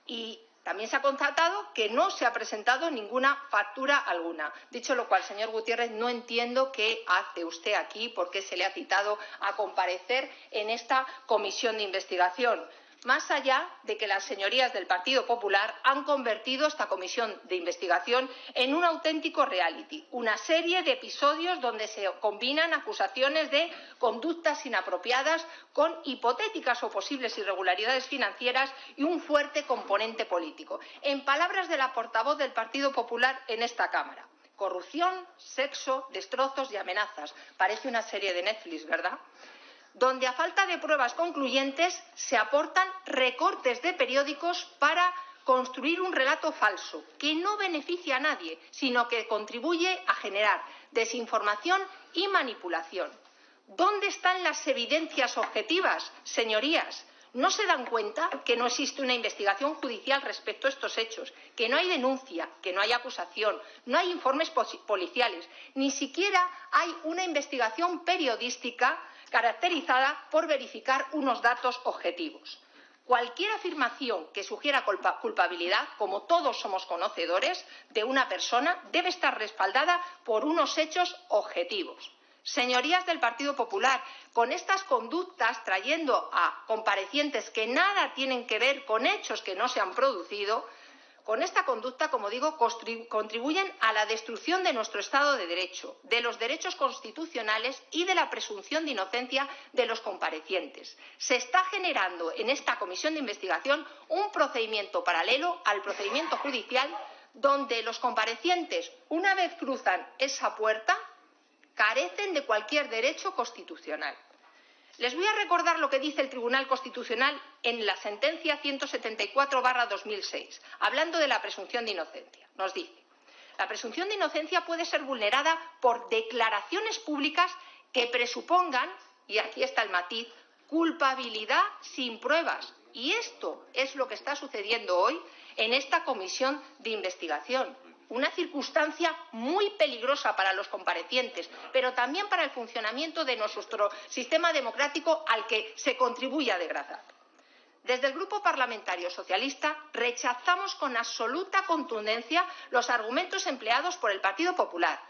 y también se ha constatado que no se ha presentado ninguna factura alguna. Dicho lo cual, señor Gutiérrez, no entiendo qué hace usted aquí, por qué se le ha citado a comparecer en esta comisión de investigación. Más allá de que las señorías del Partido Popular han convertido esta comisión de investigación en un auténtico reality, una serie de episodios donde se combinan acusaciones de conductas inapropiadas con hipotéticas o posibles irregularidades financieras y un fuerte componente político. En palabras de la portavoz del Partido Popular en esta Cámara: corrupción, sexo, destrozos y amenazas. Parece una serie de Netflix, ¿verdad? Donde, a falta de pruebas concluyentes, se aportan recortes de periódicos para construir un relato falso que no beneficia a nadie, sino que contribuye a generar desinformación y manipulación. ¿Dónde están las evidencias objetivas, señorías? ¿No se dan cuenta que no existe una investigación judicial respecto a estos hechos, que no hay denuncia, que no hay acusación, no hay informes policiales, ni siquiera hay una investigación periodística caracterizada por verificar unos datos objetivos? Cualquier afirmación que sugiera culpabilidad, como todos somos conocedores, de una persona debe estar respaldada por unos hechos objetivos. Señorías del Partido Popular, con estas conductas, trayendo a comparecientes que nada tienen que ver con hechos que no se han producido, con esta conducta, como digo, contribuyen a la destrucción de nuestro Estado de Derecho, de los derechos constitucionales y de la presunción de inocencia de los comparecientes. Se está generando en esta comisión de investigación un procedimiento paralelo al procedimiento judicial, donde los comparecientes, una vez cruzan esa puerta, carecen de cualquier derecho constitucional. Les voy a recordar lo que dice el Tribunal Constitucional en la sentencia 174/2006, hablando de la presunción de inocencia. Nos dice: la presunción de inocencia puede ser vulnerada por declaraciones públicas que presupongan, y aquí está el matiz, culpabilidad sin pruebas. Y esto es lo que está sucediendo hoy en esta comisión de investigación. Una circunstancia muy peligrosa para los comparecientes, pero también para el funcionamiento de nuestro sistema democrático, al que se contribuye a degradar. Desde el Grupo Parlamentario Socialista rechazamos con absoluta contundencia los argumentos empleados por el Partido Popular,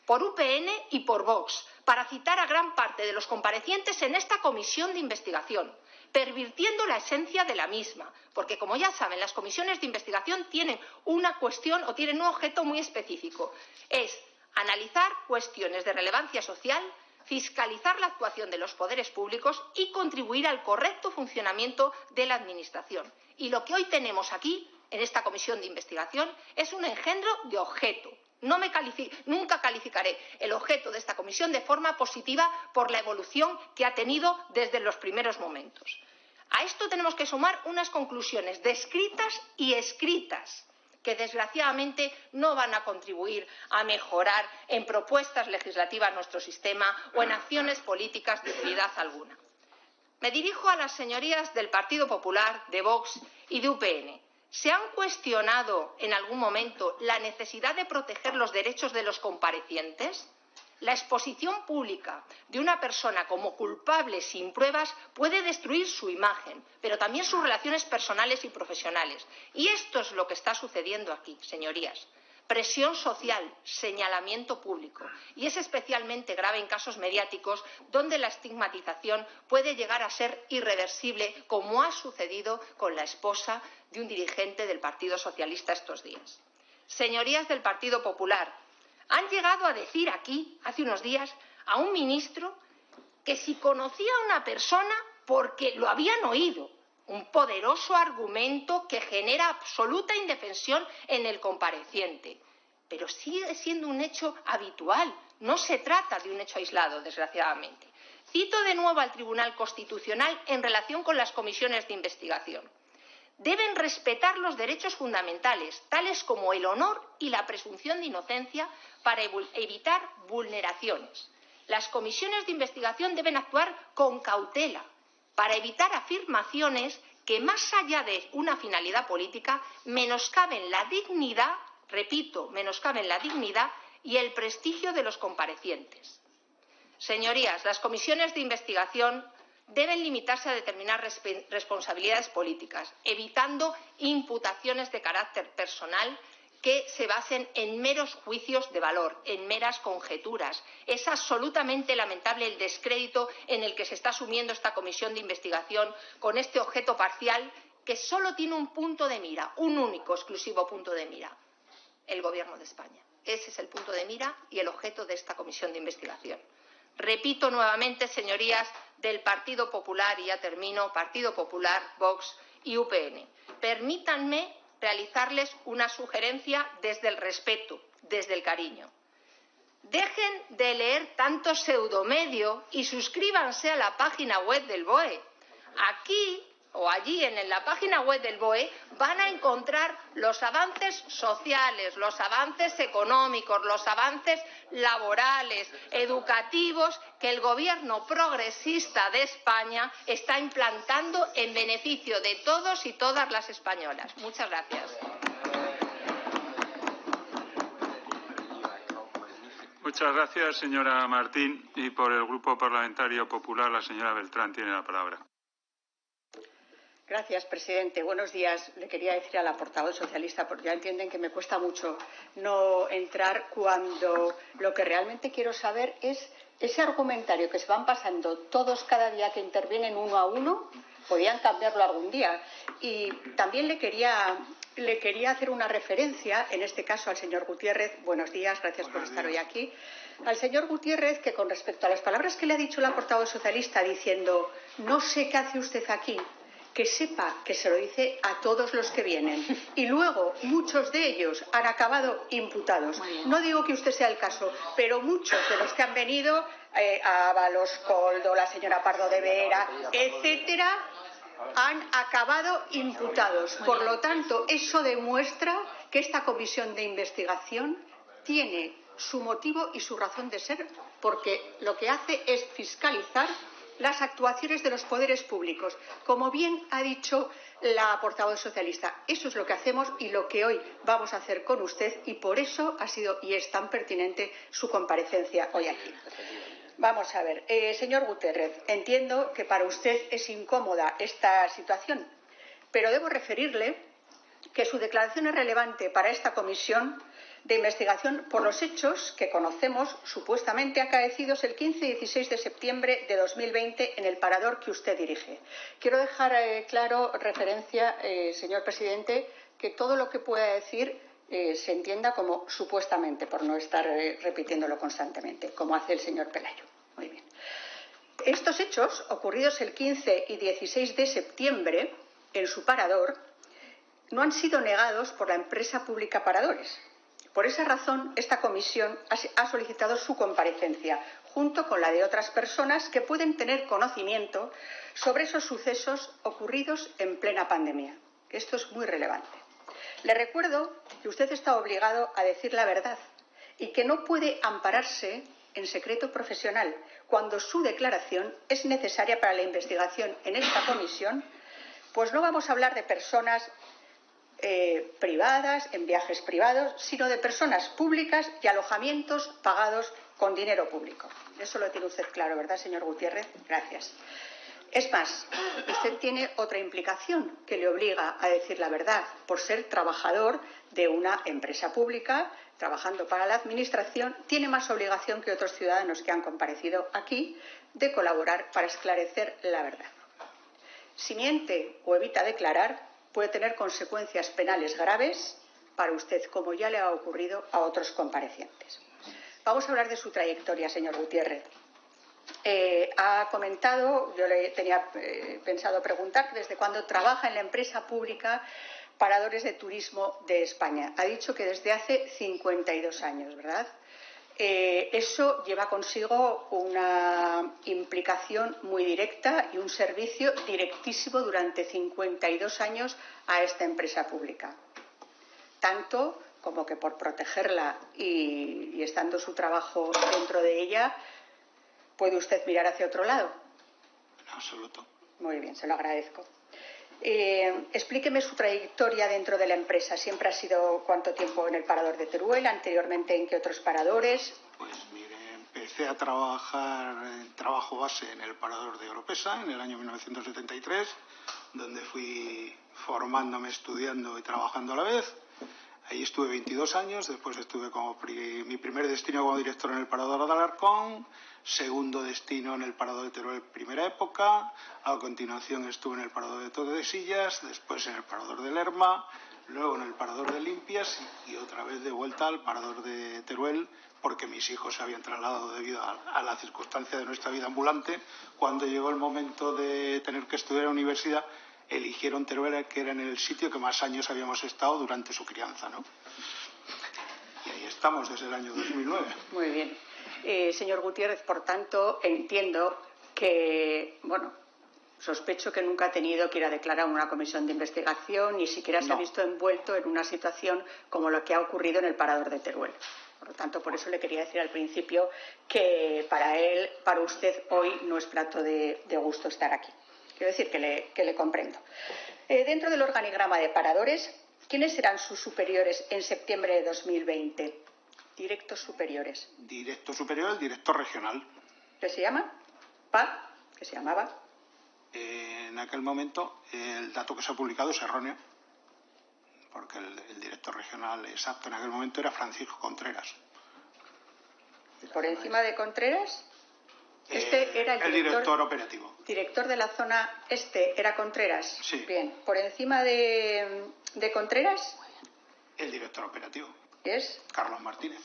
por UPN y por Vox para citar a gran parte de los comparecientes en esta comisión de investigación. pervirtiendo la esencia de la misma, porque, como ya saben, las comisiones de investigación tienen una cuestión o tienen un objeto muy específico. Es analizar cuestiones de relevancia social, fiscalizar la actuación de los poderes públicos y contribuir al correcto funcionamiento de la Administración. Y lo que hoy tenemos aquí, en esta comisión de investigación, es un engendro de objeto. Nunca calificaré el objeto de esta comisión de forma positiva por la evolución que ha tenido desde los primeros momentos. A esto tenemos que sumar unas conclusiones descritas y escritas que desgraciadamente no van a contribuir a mejorar en propuestas legislativas nuestro sistema o en acciones políticas de utilidad alguna. Me dirijo a las señorías del Partido Popular, de Vox y de UPN. ¿Se han cuestionado en algún momento la necesidad de proteger los derechos de los comparecientes? La exposición pública de una persona como culpable sin pruebas puede destruir su imagen, pero también sus relaciones personales y profesionales. Y esto es lo que está sucediendo aquí, señorías. Presión social, señalamiento público. Y es especialmente grave en casos mediáticos donde la estigmatización puede llegar a ser irreversible, como ha sucedido con la esposa de un dirigente del Partido Socialista estos días. Señorías del Partido Popular, han llegado a decir aquí, hace unos días, a un ministro que si conocía a una persona porque lo habían oído. Un poderoso argumento que genera absoluta indefensión en el compareciente. Pero sigue siendo un hecho habitual. No se trata de un hecho aislado, desgraciadamente. Cito de nuevo al Tribunal Constitucional en relación con las comisiones de investigación. Deben respetar los derechos fundamentales, tales como el honor y la presunción de inocencia, para evitar vulneraciones. Las comisiones de investigación deben actuar con cautela, para evitar afirmaciones que, más allá de una finalidad política, menoscaben la dignidad, repito, menoscaben la dignidad y el prestigio de los comparecientes. Señorías, las comisiones de investigación deben limitarse a determinar responsabilidades políticas, evitando imputaciones de carácter personal que se basen en meros juicios de valor, en meras conjeturas. Es absolutamente lamentable el descrédito en el que se está sumiendo esta comisión de investigación con este objeto parcial que solo tiene un punto de mira, un único, exclusivo punto de mira: el Gobierno de España. Ese es el punto de mira y el objeto de esta comisión de investigación. Repito nuevamente, señorías del Partido Popular, y ya termino, Partido Popular, Vox y UPN, permítanme realizarles una sugerencia desde el respeto, desde el cariño. Dejen de leer tanto pseudomedio y suscríbanse a la página web del BOE. Aquí o allí en la página web del BOE van a encontrar los avances sociales, los avances económicos, los avances laborales, educativos que el Gobierno progresista de España está implantando en beneficio de todos y todas las españolas. Muchas gracias. Muchas gracias, señora Martín. Y por el Grupo Parlamentario Popular, la señora Beltrán tiene la palabra. Gracias, presidente. Buenos días. Le quería decir a la portavoz socialista, porque ya entienden que me cuesta mucho no entrar cuando lo que realmente quiero saber es ese argumentario que se van pasando todos cada día que intervienen uno a uno. Podían cambiarlo algún día. Y también le quería hacer una referencia, en este caso al señor Gutiérrez. Buenos días, gracias por estar hoy aquí. Al señor Gutiérrez, que con respecto a las palabras que le ha dicho la portavoz socialista diciendo no sé qué hace usted aquí, que sepa que se lo dice a todos los que vienen. Y luego, muchos de ellos han acabado imputados. No digo que usted sea el caso, pero muchos de los que han venido, Ábalos, Coldo, la señora Pardo de Vera, etcétera, han acabado imputados. Por lo tanto, eso demuestra que esta comisión de investigación tiene su motivo y su razón de ser, porque lo que hace es fiscalizar las actuaciones de los poderes públicos. Como bien ha dicho la portavoz socialista, eso es lo que hacemos y lo que hoy vamos a hacer con usted, y por eso ha sido y es tan pertinente su comparecencia hoy aquí. Vamos a ver, señor Gutiérrez, entiendo que para usted es incómoda esta situación, pero debo referirle que su declaración es relevante para esta comisión de investigación por los hechos que conocemos supuestamente acaecidos el 15 y 16 de septiembre de 2020 en el parador que usted dirige. Quiero dejar claro, señor presidente, que todo lo que pueda decir se entienda como supuestamente, por no estar repitiéndolo constantemente, como hace el señor Pelayo. Muy bien. Estos hechos, ocurridos el 15 y 16 de septiembre en su parador, no han sido negados por la empresa pública Paradores. Por esa razón, esta comisión ha solicitado su comparecencia, junto con la de otras personas que pueden tener conocimiento sobre esos sucesos ocurridos en plena pandemia. Esto es muy relevante. Le recuerdo que usted está obligado a decir la verdad y que no puede ampararse en secreto profesional cuando su declaración es necesaria para la investigación en esta comisión, pues no vamos a hablar de personas privadas, en viajes privados, sino de personas públicas y alojamientos pagados con dinero público. Eso lo tiene usted claro, ¿verdad, señor Gutiérrez? Gracias. Es más, usted tiene otra implicación que le obliga a decir la verdad por ser trabajador de una empresa pública, trabajando para la Administración, tiene más obligación que otros ciudadanos que han comparecido aquí de colaborar para esclarecer la verdad. Si miente o evita declarar, puede tener consecuencias penales graves para usted, como ya le ha ocurrido a otros comparecientes. Vamos a hablar de su trayectoria, señor Gutiérrez. Ha comentado, yo le tenía pensado preguntar, desde cuándo trabaja en la empresa pública Paradores de Turismo de España. Ha dicho que desde hace 52 años, ¿verdad? Eso lleva consigo una implicación muy directa y un servicio directísimo durante 52 años a esta empresa pública. Tanto como que por protegerla y estando su trabajo dentro de ella, ¿puede usted mirar hacia otro lado? En absoluto. Muy bien, se lo agradezco. Explíqueme su trayectoria dentro de la empresa. ¿Siempre ha sido cuánto tiempo en el parador de Teruel? ¿Anteriormente en qué otros paradores? Pues mire, empecé a trabajar en trabajo base en el parador de Oropesa en el año 1973, donde fui formándome, estudiando y trabajando a la vez. Ahí estuve 22 años, después estuve como mi primer destino como director en el parador de Alarcón, segundo destino en el parador de Teruel primera época, a continuación estuve en el parador de Tordesillas, después en el parador de Lerma, luego en el parador de Limpias y otra vez de vuelta al parador de Teruel, porque mis hijos se habían trasladado debido a la circunstancia de nuestra vida ambulante. Cuando llegó el momento de tener que estudiar en la universidad, eligieron Teruel, que era en el sitio que más años habíamos estado durante su crianza, ¿no? Y ahí estamos desde el año 2009. Muy bien. Señor Gutiérrez, por tanto, entiendo que, sospecho que nunca ha tenido que ir a declarar una comisión de investigación, ni siquiera se ha visto envuelto en una situación como lo que ha ocurrido en el parador de Teruel. Por lo tanto, por eso le quería decir al principio que para usted hoy no es plato de gusto estar aquí. Quiero decir que le comprendo. Dentro del organigrama de paradores, ¿quiénes serán sus superiores en septiembre de 2020? Directos superiores. Director superior, el director regional. ¿Qué se llama? ¿PA? ¿Qué se llamaba? En aquel momento, el dato que se ha publicado es erróneo, porque el director regional exacto en aquel momento era Francisco Contreras. ¿Por encima de Contreras? Este era el director operativo. ¿Director de la zona este era Contreras? Sí. Bien. ¿Por encima de Contreras? El director operativo. ¿Es? Carlos Martínez.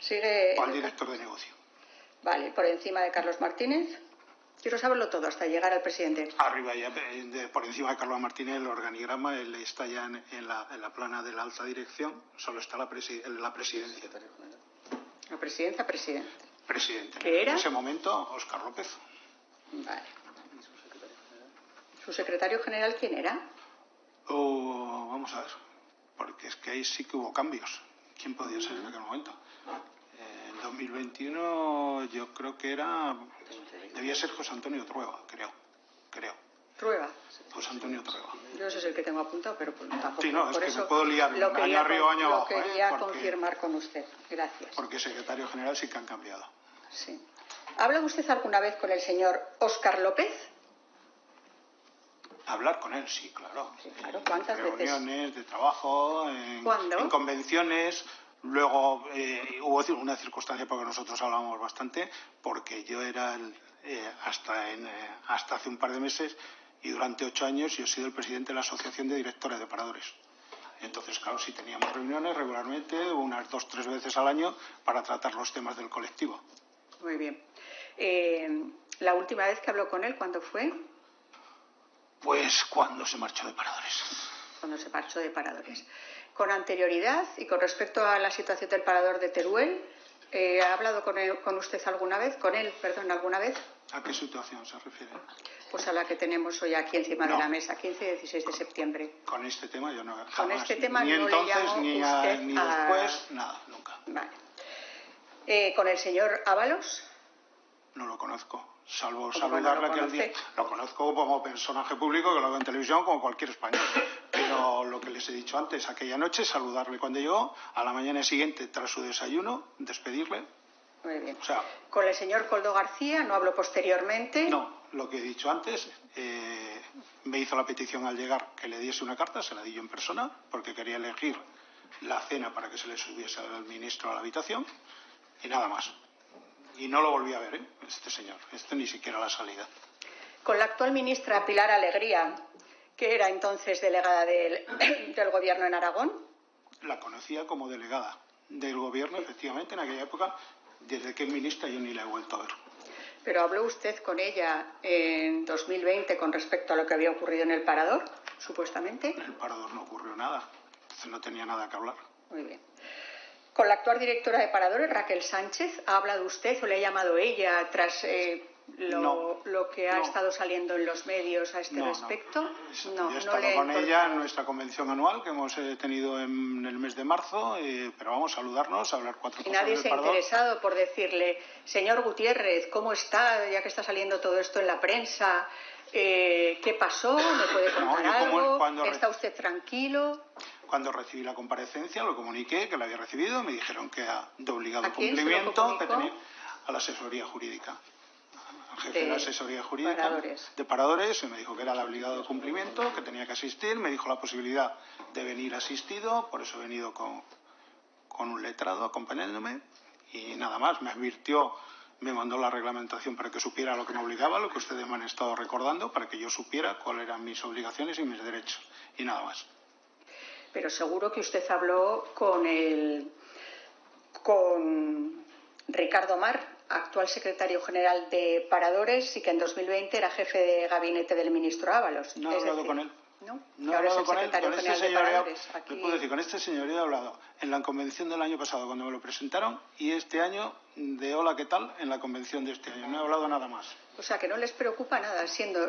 ¿Sigue? O al director de negocio. Vale. ¿Por encima de Carlos Martínez? Quiero saberlo todo hasta llegar al presidente. Arriba ya, por encima de Carlos Martínez, el organigrama, él está ya en la plana de la alta dirección, solo está la presidencia. La presidencia, presidente. Presidente. ¿Qué era? En ese momento, Óscar López. Vale. ¿Su secretario general quién era? Vamos a ver, porque es que ahí sí que hubo cambios. ¿Quién podía ser en aquel momento? En 2021 yo creo que debía ser José Antonio Trueba, creo. Trueba. José Antonio Trueba. Yo ese es el que tengo apuntado, pero tampoco. Sí, no, es por que eso me puedo liar año arriba o año abajo. Lo quería confirmar con usted. Gracias. Porque secretario general sí que han cambiado. Sí. ¿Ha hablado usted alguna vez con el señor Óscar López? Hablar con él, sí, claro. Sí, claro. ¿Cuántas veces? Reuniones de trabajo, ¿Cuándo? en convenciones. Luego hubo una circunstancia porque nosotros hablábamos bastante, porque yo era hasta hace un par de meses y durante 8 años yo he sido el presidente de la Asociación de Directores de Paradores. Entonces, claro, sí teníamos reuniones regularmente, unas 2 o 3 veces al año, para tratar los temas del colectivo. Muy bien. ¿La última vez que habló con él, cuándo fue? Pues cuando se marchó de Paradores. Cuando se marchó de Paradores. Con anterioridad y con respecto a la situación del parador de Teruel, ¿ha hablado con usted alguna vez? ¿Con él, perdón, alguna vez? ¿A qué situación se refiere? Pues a la que tenemos hoy aquí encima de la mesa, 15 y 16 de septiembre. Con este tema yo no. Jamás. Con este tema ni no entonces, le llamo ni después, nada, nunca. Vale. ¿Con el señor Ábalos? No lo conozco. Salvo ¿Cómo saludarle no lo aquel día. conoce? Lo conozco como personaje público que lo veo en televisión como cualquier español. Pero lo que les he dicho antes, aquella noche, saludarle cuando llegó, a la mañana siguiente, tras su desayuno, despedirle. Muy bien. O sea, ¿Con el señor Coldo García no habló posteriormente? no, lo que he dicho antes, me hizo la petición al llegar que le diese una carta, se la di yo en persona, porque quería elegir la cena para que se le subiese al ministro a la habitación, y nada más. Y no lo volví a ver, este señor, ni siquiera la salida. Con la actual ministra Pilar Alegría, que era entonces delegada del Gobierno en Aragón. La conocía como delegada del Gobierno, efectivamente, en aquella época. Desde que es ministra yo ni la he vuelto a ver. Pero habló usted con ella en 2020 con respecto a lo que había ocurrido en el Parador, supuestamente. En el Parador no ocurrió nada, entonces no tenía nada que hablar. Muy bien. Con la actual directora de Paradores, Raquel Sánchez, ¿ha hablado usted o le ha llamado ella tras lo que ha estado saliendo en los medios a este respecto? No, yo he estado con ella en nuestra convención anual que hemos tenido en el mes de marzo, pero vamos a saludarnos, a hablar 4 cosas. ¿Y nadie se ha interesado por decirle, señor Gutiérrez, cómo está, ya que está saliendo todo esto en la prensa? ¿Qué pasó? ¿Me puede contar algo? ¿Está usted tranquilo? Cuando recibí la comparecencia lo comuniqué que la había recibido, me dijeron que era de obligado ¿A quién cumplimiento, que tenía a la asesoría jurídica, al jefe de la asesoría jurídica de Paradores, y me dijo que era de obligado cumplimiento, que tenía que asistir, me dijo la posibilidad de venir asistido, por eso he venido con un letrado acompañándome, y nada más, me advirtió, me mandó la reglamentación para que supiera lo que me obligaba, lo que ustedes me han estado recordando, para que yo supiera cuáles eran mis obligaciones y mis derechos, y nada más. Pero seguro que usted habló con Ricardo Mar, actual secretario general de Paradores y que en 2020 era jefe de gabinete del ministro Ábalos. No he hablado con él. No he hablado con él. Con este señor he hablado en la convención del año pasado cuando me lo presentaron y este año de hola, ¿qué tal? En la convención de este año. No he hablado nada más. O sea, que no les preocupa nada, siendo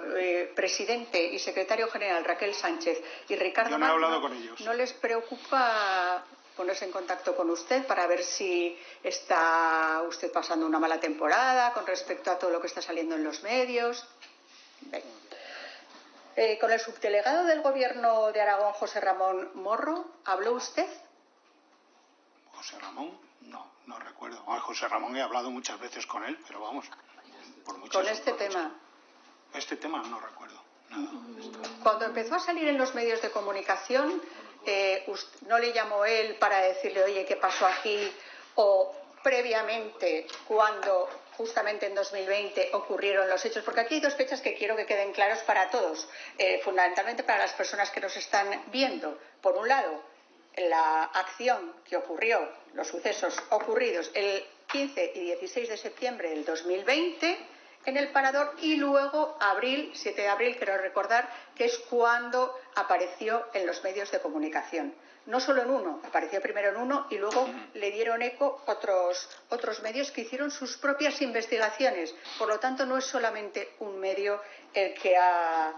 presidente y secretario general Raquel Sánchez y Ricardo Yo no he hablado con ellos. ¿No les preocupa ponerse en contacto con usted para ver si está usted pasando una mala temporada con respecto a todo lo que está saliendo en los medios? ¿Con el subdelegado del Gobierno de Aragón, José Ramón Morro, habló usted? José Ramón, no recuerdo. A José Ramón he hablado muchas veces con él, pero vamos, por muchas ¿Con este tema? Este tema no recuerdo nada. Cuando empezó a salir en los medios de comunicación, ¿no le llamó él para decirle, oye, qué pasó aquí? O previamente, cuando justamente en 2020 ocurrieron los hechos, porque aquí hay 2 fechas que quiero que queden claros para todos, fundamentalmente para las personas que nos están viendo. Por un lado, la acción que ocurrió, los sucesos ocurridos el 15 y 16 de septiembre del 2020 en el Parador, y luego 7 de abril, quiero recordar, que es cuando apareció en los medios de comunicación. No solo en uno, apareció primero en uno y luego le dieron eco otros medios que hicieron sus propias investigaciones. Por lo tanto, no es solamente un medio el que ha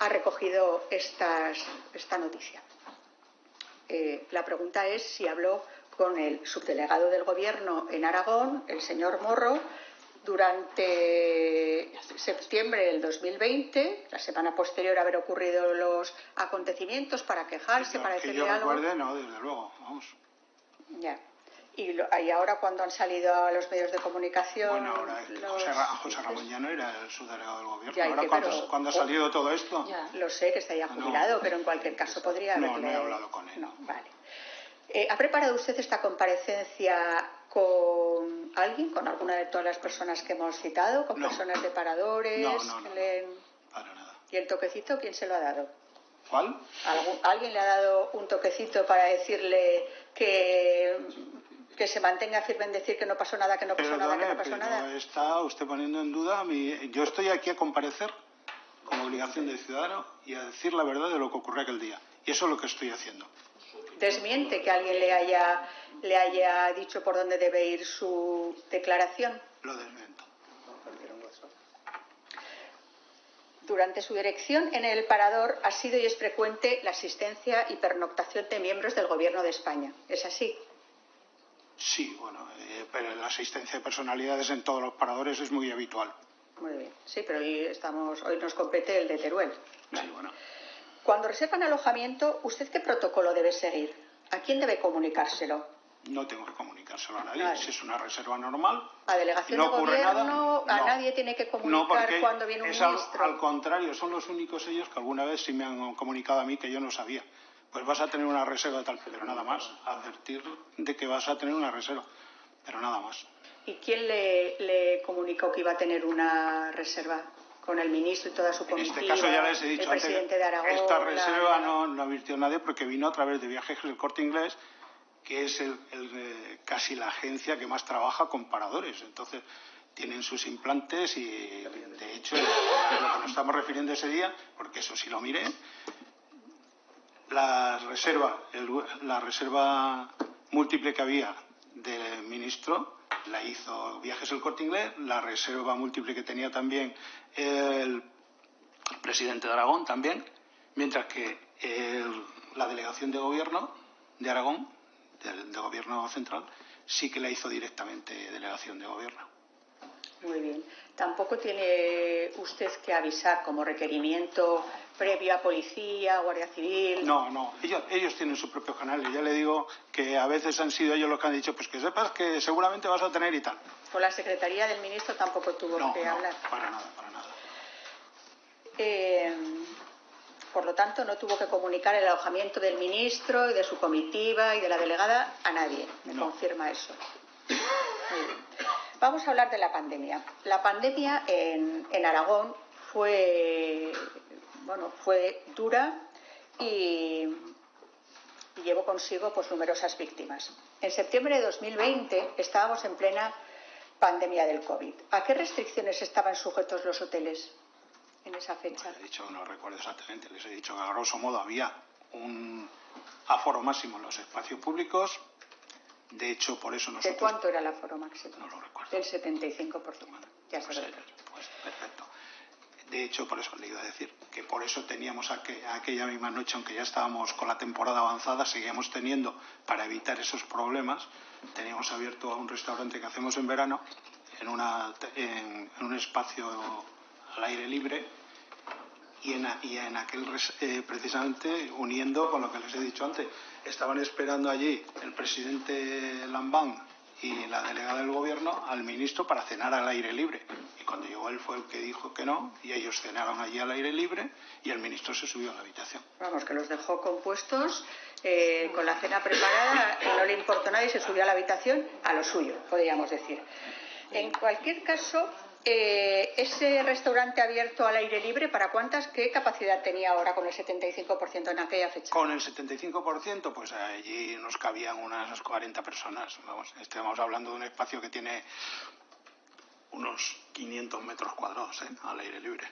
recogido esta noticia. La pregunta es si habló con el subdelegado del Gobierno en Aragón, el señor Morro, durante septiembre del 2020, la semana posterior a haber ocurrido los acontecimientos, para quejarse, para decirle algo. Que yo recuerde, no, desde luego, vamos. Ya. Y ahora cuando han salido a los medios de comunicación... Bueno, ahora José Ramón ya no era el subdelegado del gobierno. Ya, Ahora, cuando ha salido todo esto... Ya, lo sé, que está ya jubilado, pero en cualquier caso podría haberle... No he hablado con él. No, vale. ¿Ha preparado usted esta comparecencia con alguien, con alguna de todas las personas que hemos citado, con personas de paradores? No, para nada. ¿Y el toquecito quién se lo ha dado? ¿Cuál? ¿Alguien le ha dado un toquecito para decirle que se mantenga firme en decir que no pasó nada, que no pasó nada? Está usted poniendo en duda yo estoy aquí a comparecer como obligación de ciudadano y a decir la verdad de lo que ocurrió aquel día. Y eso es lo que estoy haciendo. ¿Desmiente que alguien le haya dicho por dónde debe ir su declaración? Lo desmiento. Durante su dirección en el Parador ha sido y es frecuente la asistencia y pernoctación de miembros del Gobierno de España. ¿Es así? Sí, bueno, pero la asistencia de personalidades en todos los paradores es muy habitual. Muy bien, sí, pero hoy nos compete el de Teruel. Sí, bueno. Cuando reservan alojamiento, ¿usted qué protocolo debe seguir? ¿A quién debe comunicárselo? No tengo que comunicárselo a nadie. Vale. Si es una reserva normal, ¿A delegación no de ocurre gobierno? nada, Nadie tiene que comunicar cuando viene un ministro. Al contrario, son los únicos ellos que alguna vez sí me han comunicado a mí que yo no sabía. Pues vas a tener una reserva tal, pero nada más. Advertir de que vas a tener una reserva, pero nada más. ¿Y quién le comunicó que iba a tener una reserva? ¿Con el ministro y toda su comitiva? En este caso ya les he dicho el presidente de Aragón, esta reserva no advirtió nadie porque vino a través de Viajes del Corte Inglés, que es casi la agencia que más trabaja con paradores. Entonces tienen sus implantes y de hecho es lo que nos estamos refiriendo ese día, porque eso sí lo miré. La reserva múltiple que había del ministro la hizo Viajes del Corte Inglés, la reserva múltiple que tenía también el presidente de Aragón también, mientras que la delegación de gobierno de Aragón, de gobierno central, sí que la hizo directamente delegación de gobierno. Muy bien. ¿Tampoco tiene usted que avisar como requerimiento previo a policía, Guardia Civil? No. Ellos tienen sus propios canales. Ya le digo que a veces han sido ellos los que han dicho pues que sepas que seguramente vas a tener y tal. ¿Con la Secretaría del Ministro tampoco tuvo que hablar? No, para nada. Por lo tanto, no tuvo que comunicar el alojamiento del ministro y de su comitiva y de la delegada a nadie. ¿Me confirma eso? Muy bien. Vamos a hablar de la pandemia. La pandemia en Aragón fue dura y llevó consigo pues numerosas víctimas. En septiembre de 2020 estábamos en plena pandemia del COVID. ¿A qué restricciones estaban sujetos los hoteles en esa fecha? He dicho, no recuerdo exactamente, les he dicho que a grosso modo había un aforo máximo en los espacios públicos. De hecho, por eso nosotros... ¿De cuánto era el aforo máximo? No lo recuerdo. Del 75%. Ya se ve. Pues perfecto. De hecho, por eso le iba a decir que por eso teníamos aquella misma noche, aunque ya estábamos con la temporada avanzada, seguíamos teniendo, para evitar esos problemas, teníamos abierto un restaurante que hacemos en verano en un espacio al aire libre y en aquel precisamente uniendo con lo que les he dicho antes. Estaban esperando allí el presidente Lambán y la delegada del gobierno al ministro para cenar al aire libre. Y cuando llegó él fue el que dijo que no, y ellos cenaron allí al aire libre y el ministro se subió a la habitación. Vamos, que los dejó compuestos, con la cena preparada, no le importó nada y se subió a la habitación a lo suyo, podríamos decir. En cualquier caso, ese restaurante abierto al aire libre, ¿para cuántas? ¿Qué capacidad tenía ahora con el 75% en aquella fecha? Con el 75%, pues allí nos cabían unas 40 personas. Vamos, estamos hablando de un espacio que tiene unos 500 metros cuadrados al aire libre.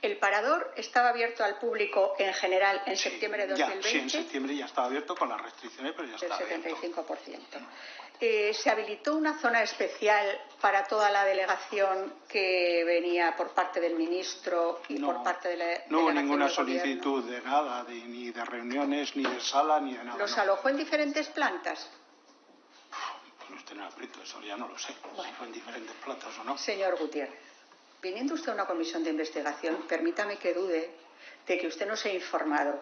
¿El parador estaba abierto al público en general en septiembre de 2020? Sí, en septiembre ya estaba abierto con las restricciones, pero ya estaba abierto. El 75%. ¿Se habilitó una zona especial para toda la delegación que venía por parte del ministro y por parte de la no hubo delegación ninguna del gobierno? solicitud de nada, ni de reuniones, ni de sala, ni de nada. ¿Los alojó en diferentes plantas? Pues usted no aprieto, eso ya no lo sé. Si fue en diferentes plantas o no. Señor Gutiérrez, viniendo usted a una comisión de investigación, permítame que dude de que usted no se ha informado,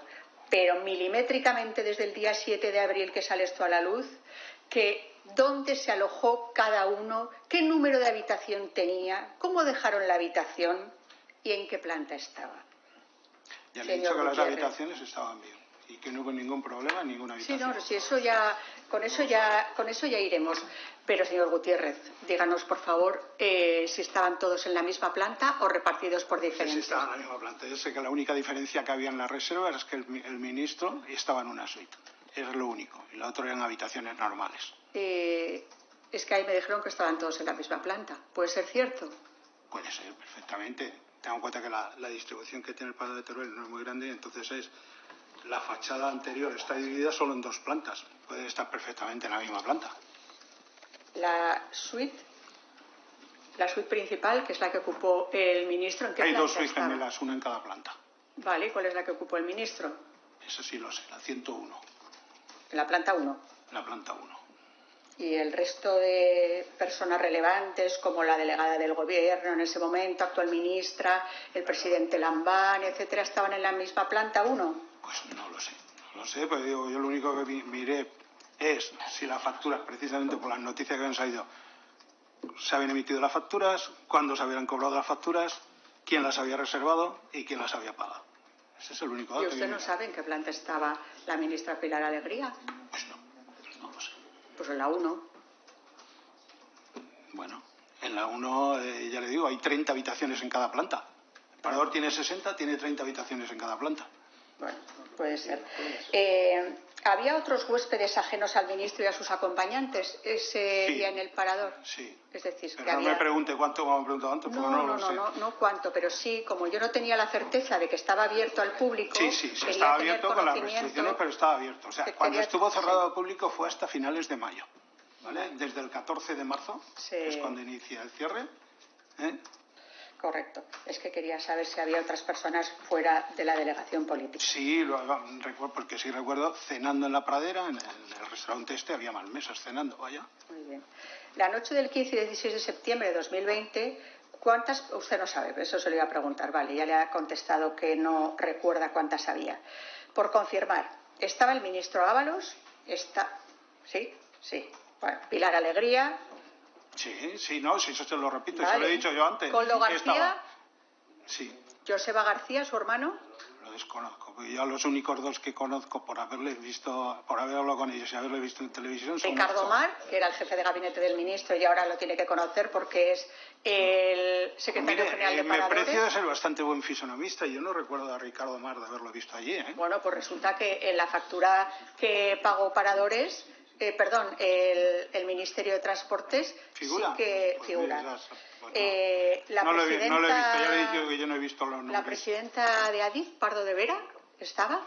pero milimétricamente desde el día 7 de abril que sale esto a la luz, que dónde se alojó cada uno, qué número de habitación tenía, cómo dejaron la habitación y en qué planta estaba. Ya le he dicho que las habitaciones estaban bien y que no hubo ningún problema en ninguna habitación. Sí, no, si eso ya, con eso ya iremos. Pero, señor Gutiérrez, díganos, por favor, si estaban todos en la misma planta o repartidos por diferentes. Sí, estaban en la misma planta. Yo sé que la única diferencia que había en la reserva es que el ministro estaba en una suite. Es lo único. Y lo otro eran habitaciones normales. Es que ahí me dijeron que estaban todos en la misma planta. ¿Puede ser cierto? Puede ser, perfectamente. Tengo en cuenta que la distribución que tiene el Parador de Teruel no es muy grande, entonces la fachada anterior está dividida solo en 2 plantas. Puede estar perfectamente en la misma planta. La suite principal, que es la que ocupó el ministro, ¿en qué planta? Hay 2 suites gemelas, una en cada planta. Vale, ¿cuál es la que ocupó el ministro? Eso sí lo sé, la 101. En la planta 1. La planta 1. Y el resto de personas relevantes, como la delegada del gobierno en ese momento, actual ministra, el presidente Lambán, etcétera, ¿estaban en la misma planta 1? Pues no lo sé. No lo sé, pero digo, yo lo único que miré es si las facturas, precisamente por las noticias que han salido, se habían emitido las facturas, cuándo se habían cobrado las facturas, quién las había reservado y quién las había pagado. Ese es el único dato. ¿Y usted no sabe en qué planta estaba la ministra Pilar Alegría? Pues no lo sé. Pues en la 1. Bueno, en la 1, ya le digo, hay 30 habitaciones en cada planta. El Parador tiene 60, tiene 30 habitaciones en cada planta. Bueno, puede ser. ¿Había otros huéspedes ajenos al ministro y a sus acompañantes ese día en el Parador? Sí. Es decir, pero que no había... me pregunte cuánto, como me preguntado antes, porque no lo sé. No cuánto, pero sí, como yo no tenía la certeza de que estaba abierto al público... Sí, estaba abierto con las restricciones, pero estaba abierto. O sea, cuando estuvo cerrado al público fue hasta finales de mayo, ¿vale? Desde el 14 de marzo, que es cuando inicia el cierre, Correcto. Es que quería saber si había otras personas fuera de la delegación política. Sí, recuerdo, porque sí recuerdo cenando en la Pradera, en el restaurante había más mesas cenando, vaya. Muy bien. La noche del 15 y 16 de septiembre de 2020, ¿cuántas? Usted no sabe, pero eso se lo iba a preguntar. Vale, ya le ha contestado que no recuerda cuántas había. Por confirmar, ¿estaba el ministro Ábalos? Sí. Bueno, Pilar Alegría. Sí, no, si eso te lo repito, vale. Eso lo he dicho yo antes. ¿Coldo García? Sí. ¿Joseba García, su hermano? Lo desconozco, porque yo los únicos 2 que conozco por haberles visto, por haber hablado con ellos y haberles visto en televisión son... Ricardo Mar, que era el jefe de gabinete del ministro y ahora lo tiene que conocer porque es el secretario general de Paradores. Me pareció ser bastante buen fisonomista y yo no recuerdo a Ricardo Mar de haberlo visto allí, ¿eh? Bueno, pues resulta que en la factura que pagó Paradores... el Ministerio de Transportes ¿Figura? Sí que pues figura. La no presidenta, no lo he visto, ya le he dicho que yo no he visto los nombres. ¿La presidenta de Adif, Pardo de Vera, estaba?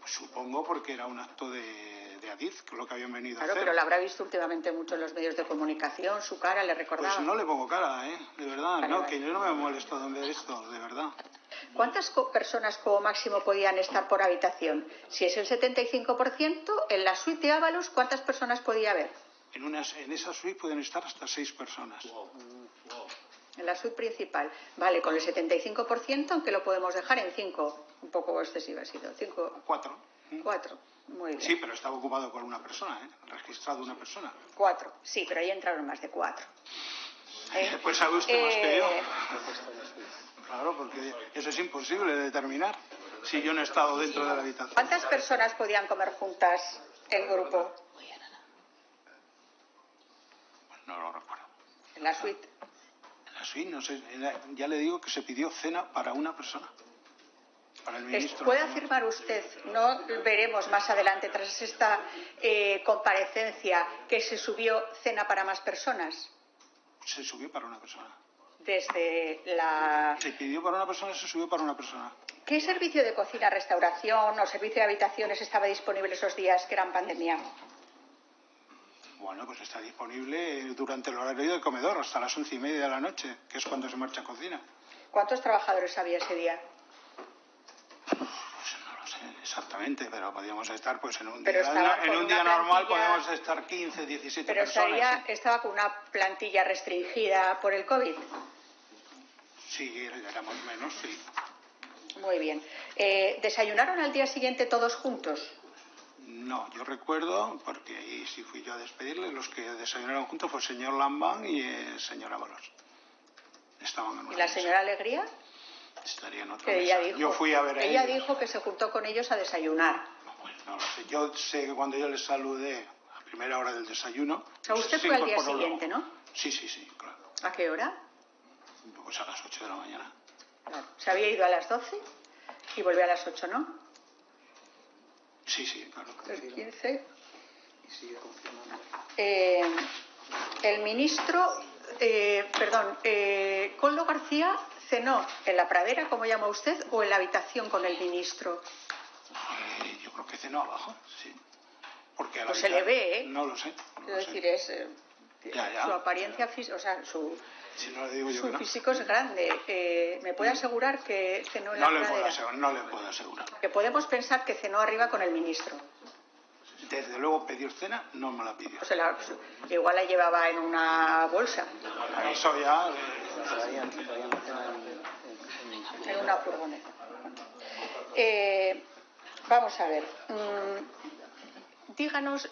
Pues supongo porque era un acto de Adif, que es lo que habían venido a hacer. Claro, pero la habrá visto últimamente mucho en los medios de comunicación, su cara le recordaba. Pues no le pongo cara, de verdad, vale. Que yo no me molesto de ver esto, de verdad. ¿Cuántas personas como máximo podían estar por habitación? Si es el 75%, en la suite de Ábalos, ¿cuántas personas podía haber? En esa suite pueden estar hasta 6 personas. En la suite principal. Vale, con el 75%, ¿en qué lo podemos dejar? En 5. Un poco excesivo ha sido. 5. 4. 4. Muy bien. Sí, pero estaba ocupado por una persona, registrado una persona. 4. Sí, pero ahí entraron más de 4. Pues sabe usted más que yo. Claro, porque eso es imposible de determinar si yo no he estado dentro de la habitación. ¿Cuántas personas podían comer juntas el grupo? Pues no lo recuerdo. ¿En la suite? En la suite, no sé. Ya le digo que se pidió cena para una persona. Para el ministro. ¿Puede afirmar usted, no veremos más adelante tras esta comparecencia, que se subió cena para más personas? Se subió para una persona. Desde la... Se pidió para una persona, se subió para una persona. ¿Qué servicio de cocina, restauración o servicio de habitaciones estaba disponible esos días que eran pandemia? Bueno, pues está disponible durante el horario del comedor, hasta las 11:30 de la noche, que es cuando se marcha a cocina. ¿Cuántos trabajadores había ese día? Pues no lo sé exactamente, pero podíamos estar pues en un día normal podemos estar 15, 17 personas. Pero estaba con una plantilla restringida por el COVID. Sí, éramos menos, sí. Muy bien. ¿Desayunaron al día siguiente todos juntos? No, yo recuerdo, porque ahí sí fui yo a despedirle, los que desayunaron juntos fue el señor Lambán y el señor Ábalos. Estaban en una ¿Y la mesa. señora Alegría? Estaría en otra Que mesa. ella dijo, Yo fui a ver a ella ellos. dijo que se juntó con ellos a desayunar. No, bueno, no lo sé. Yo sé que cuando yo les saludé a primera hora del desayuno... O sea, usted se fue al día incorporó siguiente, luego. ¿no? Sí, claro. ¿A qué hora? Pues a las 8 de la mañana. Claro. Se había ido a las 12 y volvió a las 8, ¿no? Sí, claro. El 15. El ministro, Koldo García cenó en la pradera, como llama usted, o en la habitación con el ministro. Yo creo que cenó abajo, sí. Porque a la Pues se le ve, ¿eh? No lo sé. Quiero decir, es Ya. su apariencia física, o sea, Si no le digo yo su que no. físico es grande. ¿Me puede asegurar que cenó en la pradera? No le puedo asegurar. Que podemos pensar que cenó arriba con el ministro. Desde luego pedir cena no me la pidió. O sea, igual la llevaba en una bolsa, Eso ya... en una furgoneta. Vamos a ver. Díganos,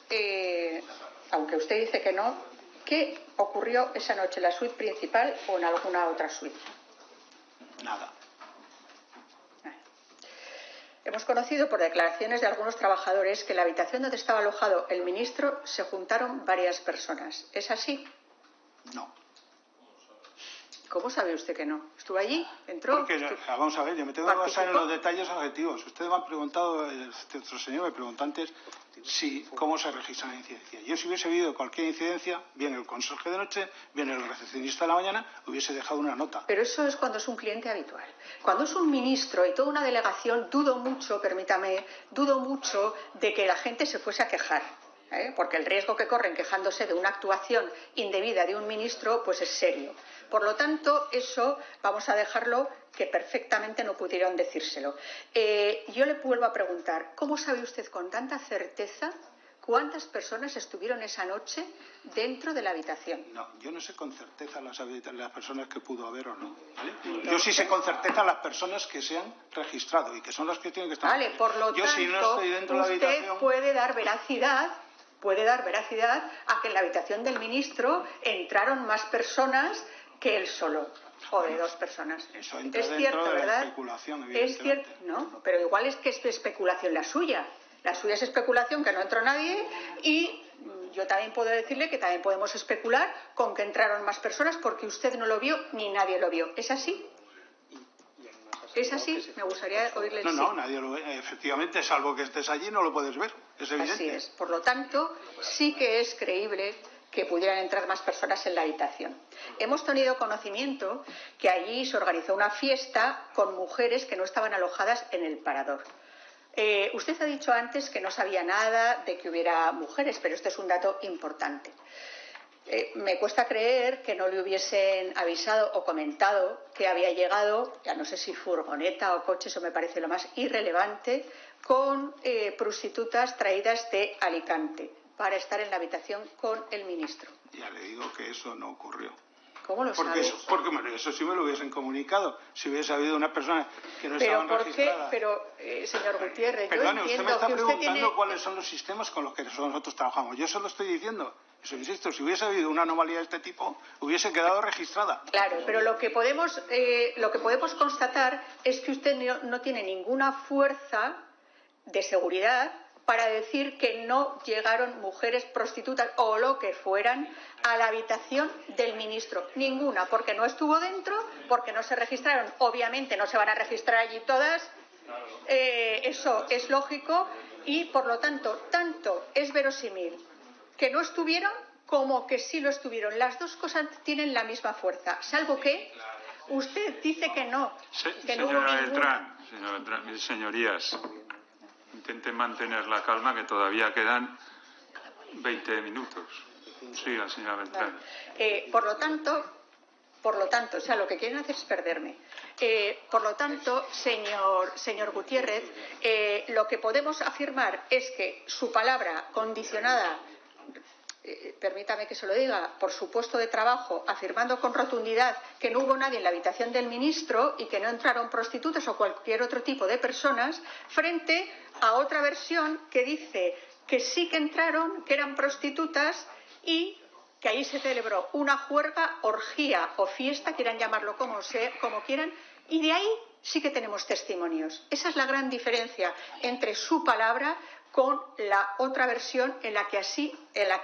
aunque usted dice que no, ¿qué ocurrió esa noche en la suite principal o en alguna otra suite? Nada. Hemos conocido por declaraciones de algunos trabajadores que en la habitación donde estaba alojado el ministro se juntaron varias personas. ¿Es así? No. ¿Cómo sabe usted que no? ¿Estuvo allí? ¿Entró? Porque, vamos a ver, yo me tengo que basar en los detalles objetivos. Ustedes me han preguntado, este otro señor me preguntó antes, cómo se registra la incidencia. Yo si hubiese habido cualquier incidencia, bien el conserje de noche, bien el recepcionista de la mañana, hubiese dejado una nota. Pero eso es cuando es un cliente habitual. Cuando es un ministro y toda una delegación, dudo mucho de que la gente se fuese a quejar. Porque el riesgo que corren quejándose de una actuación indebida de un ministro pues es serio. Por lo tanto, eso vamos a dejarlo que perfectamente no pudieron decírselo. Yo le vuelvo a preguntar, ¿cómo sabe usted con tanta certeza cuántas personas estuvieron esa noche dentro de la habitación? No, yo no sé con certeza las personas que pudo haber o no. ¿Vale? Yo sí sé con certeza las personas que se han registrado y que son las que tienen que estar. Vale, por lo tanto, si no estoy dentro de la usted habitación... puede dar veracidad a que en la habitación del ministro entraron más personas que él solo, o de dos personas. Eso entra es dentro cierto, de la ¿verdad? especulación, Es evidentemente. cierto, ¿no? Pero igual es que es especulación la suya. La suya es especulación, que no entró nadie, y yo también puedo decirle que también podemos especular con que entraron más personas porque usted no lo vio ni nadie lo vio. ¿Es así? ¿Es así? Me gustaría oírle el sí. No, nadie lo ve. Efectivamente, salvo que estés allí, no lo puedes ver. Es evidente. Así es. Por lo tanto, sí que es creíble que pudieran entrar más personas en la habitación. Hemos tenido conocimiento que allí se organizó una fiesta con mujeres que no estaban alojadas en el parador. Usted ha dicho antes que no sabía nada de que hubiera mujeres, pero este es un dato importante. Me cuesta creer que no le hubiesen avisado o comentado que había llegado, ya no sé si furgoneta o coche, eso me parece lo más irrelevante, con prostitutas traídas de Alicante para estar en la habitación con el ministro. Ya le digo que eso no ocurrió. ¿Cómo lo sabe? Porque eso sí me lo hubiesen comunicado. Si hubiese habido una persona que no estaba registrada. Señor Gutiérrez, perdone, yo usted me entiendo está que usted preguntando tiene... cuáles son los sistemas con los que nosotros trabajamos. Yo se lo estoy diciendo. Eso insisto, si hubiese habido una anomalía de este tipo, hubiese quedado registrada. Claro, pero lo que podemos constatar es que usted no tiene ninguna fuerza de seguridad para decir que no llegaron mujeres prostitutas o lo que fueran a la habitación del ministro. Ninguna, porque no estuvo dentro, porque no se registraron. Obviamente no se van a registrar allí todas. Eso es lógico y, por lo tanto es verosímil que no estuvieron como que sí lo estuvieron. Las dos cosas tienen la misma fuerza, salvo que usted dice que no. Que no hubo Señora Beltrán, señorías, intenten mantener la calma, que todavía quedan 20 minutos. Siga, señora Beltrán. Por lo tanto, o sea, lo que quieren hacer es perderme. Por lo tanto, señor Gutiérrez, lo que podemos afirmar es que su palabra condicionada permítame que se lo diga, por su puesto de trabajo, afirmando con rotundidad que no hubo nadie en la habitación del ministro y que no entraron prostitutas o cualquier otro tipo de personas, frente a otra versión que dice que sí que entraron, que eran prostitutas y que ahí se celebró una juerga, orgía o fiesta, quieran llamarlo como quieran, y de ahí sí que tenemos testimonios. Esa es la gran diferencia entre su palabra con la otra versión en la que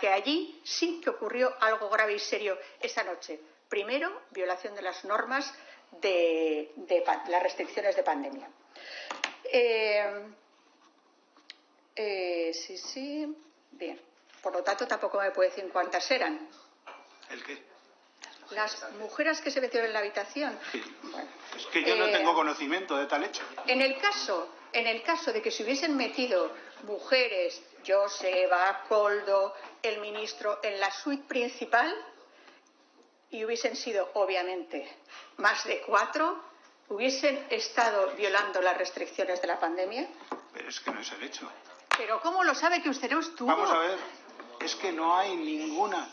allí sí que ocurrió algo grave y serio esa noche. Primero, violación de las normas de las restricciones de pandemia. Sí. Bien. Por lo tanto, tampoco me puede decir cuántas eran. ¿El qué? Las mujeres que se metieron en la habitación. Sí. Bueno, es que yo no tengo conocimiento de tal hecho. En el caso de que se hubiesen metido mujeres, Joseba, Koldo, el ministro, en la suite principal y hubiesen sido, obviamente, más de 4, ¿hubiesen estado violando las restricciones de la pandemia? Pero es que no es el hecho. ¿Pero cómo lo sabe que usted no estuvo? Vamos a ver, es que no hay ninguna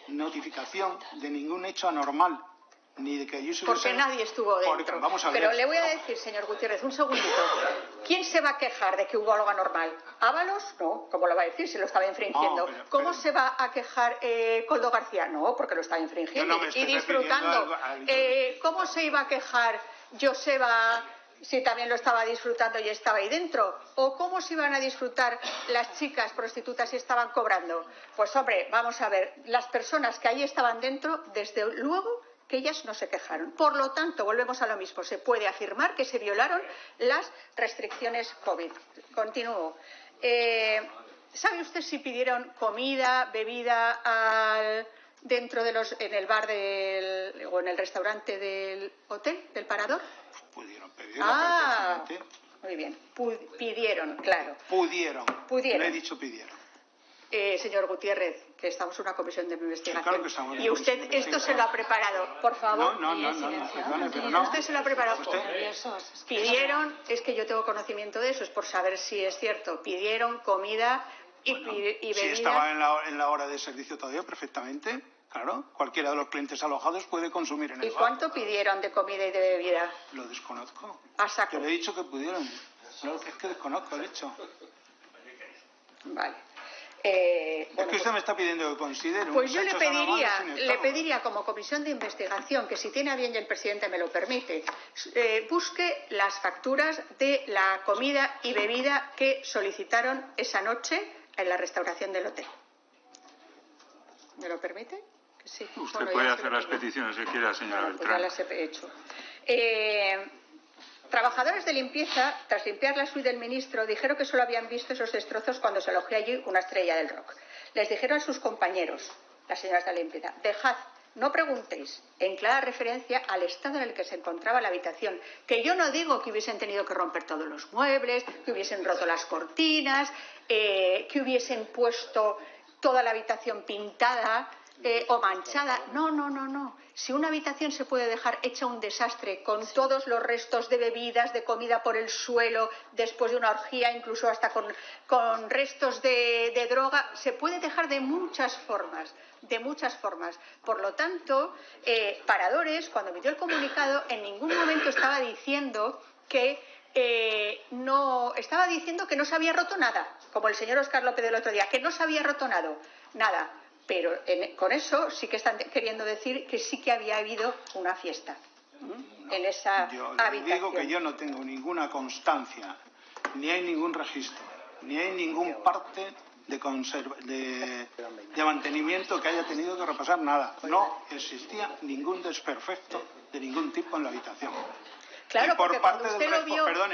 notificación de ningún hecho anormal. Ni de que yo porque nadie estuvo dentro. Vamos a ver. Pero le voy a decir, señor Gutiérrez, un segundito. ¿Quién se va a quejar de que hubo algo anormal? ¿Ábalos? No. ¿Cómo lo va a decir si lo estaba infringiendo? No, ¿Cómo se va a quejar Koldo García? No, porque lo estaba infringiendo y disfrutando. ¿Cómo se iba a quejar Joseba si también lo estaba disfrutando y estaba ahí dentro? ¿O cómo se iban a disfrutar las chicas prostitutas si estaban cobrando? Pues hombre, vamos a ver, las personas que ahí estaban dentro, desde luego que ellas no se quejaron. Por lo tanto, volvemos a lo mismo. Se puede afirmar que se violaron las restricciones COVID. Continúo. ¿Sabe usted si pidieron comida, bebida dentro en el bar o en el restaurante del hotel, del Parador? Pudieron pedirlo perfectamente. Muy bien. Pidieron, claro. Pudieron. No he dicho pidieron. Señor Gutiérrez, que estamos en una comisión de investigación. Sí, claro que estamos en y usted esto se lo ha preparado, por favor. No, perdone, pero no. Usted se lo ha preparado. Pidieron, ¿Usted? es que yo tengo conocimiento de eso, es por saber si es cierto. Pidieron comida y bebida. Si estaba en la hora de servicio todavía, perfectamente. Claro, cualquiera de los clientes alojados puede consumir en el bar. ¿Y cuánto pidieron de comida y de bebida? Lo desconozco. A saco. Yo le he dicho que pudieron. No, es que desconozco el hecho. Vale. Es que usted me está pidiendo que considere pues yo le pediría como comisión de investigación que si tiene a bien y el presidente me lo permite, busque las facturas de la comida y bebida que solicitaron esa noche en la restauración del hotel. ¿Me lo permite? Que sí. Usted puede hacer las peticiones que quiera, señora Beltrán. Pues ya las he hecho. Trabajadores de limpieza, tras limpiar la suite del ministro, dijeron que solo habían visto esos destrozos cuando se alojó allí una estrella del rock. Les dijeron a sus compañeros, las señoras de la limpieza, dejad, no preguntéis, en clara referencia al estado en el que se encontraba la habitación, que yo no digo que hubiesen tenido que romper todos los muebles, que hubiesen roto las cortinas, que hubiesen puesto toda la habitación pintada o manchada. No. Si una habitación se puede dejar hecha un desastre con todos los restos de bebidas, de comida por el suelo, después de una orgía, incluso hasta con restos de droga, se puede dejar de muchas formas. Por lo tanto, Paradores, cuando emitió el comunicado, en ningún momento estaba diciendo que no se había roto nada, como el señor Óscar López del otro día, que no se había roto nada. Pero con eso sí que están queriendo decir que sí que había habido una fiesta en esa habitación. Yo digo que yo no tengo ninguna constancia, ni hay ningún registro, ni hay ningún parte de mantenimiento que haya tenido que repasar nada. No existía ningún desperfecto de ningún tipo en la habitación. Claro, y por parte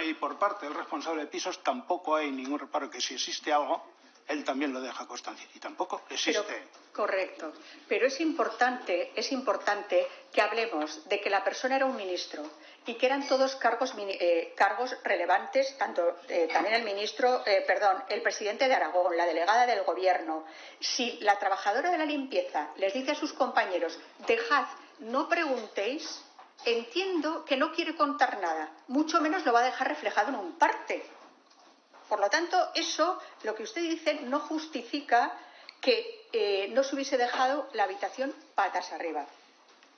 y por parte del responsable de pisos tampoco hay ningún reparo, que si existe algo él también lo deja constancia y tampoco existe. Correcto, pero es importante que hablemos de que la persona era un ministro y que eran todos cargos relevantes, también el presidente de Aragón, la delegada del gobierno. Si la trabajadora de la limpieza les dice a sus compañeros, dejad, no preguntéis, entiendo que no quiere contar nada, mucho menos lo va a dejar reflejado en un parte. Por lo tanto, lo que usted dice, no justifica que no se hubiese dejado la habitación patas arriba.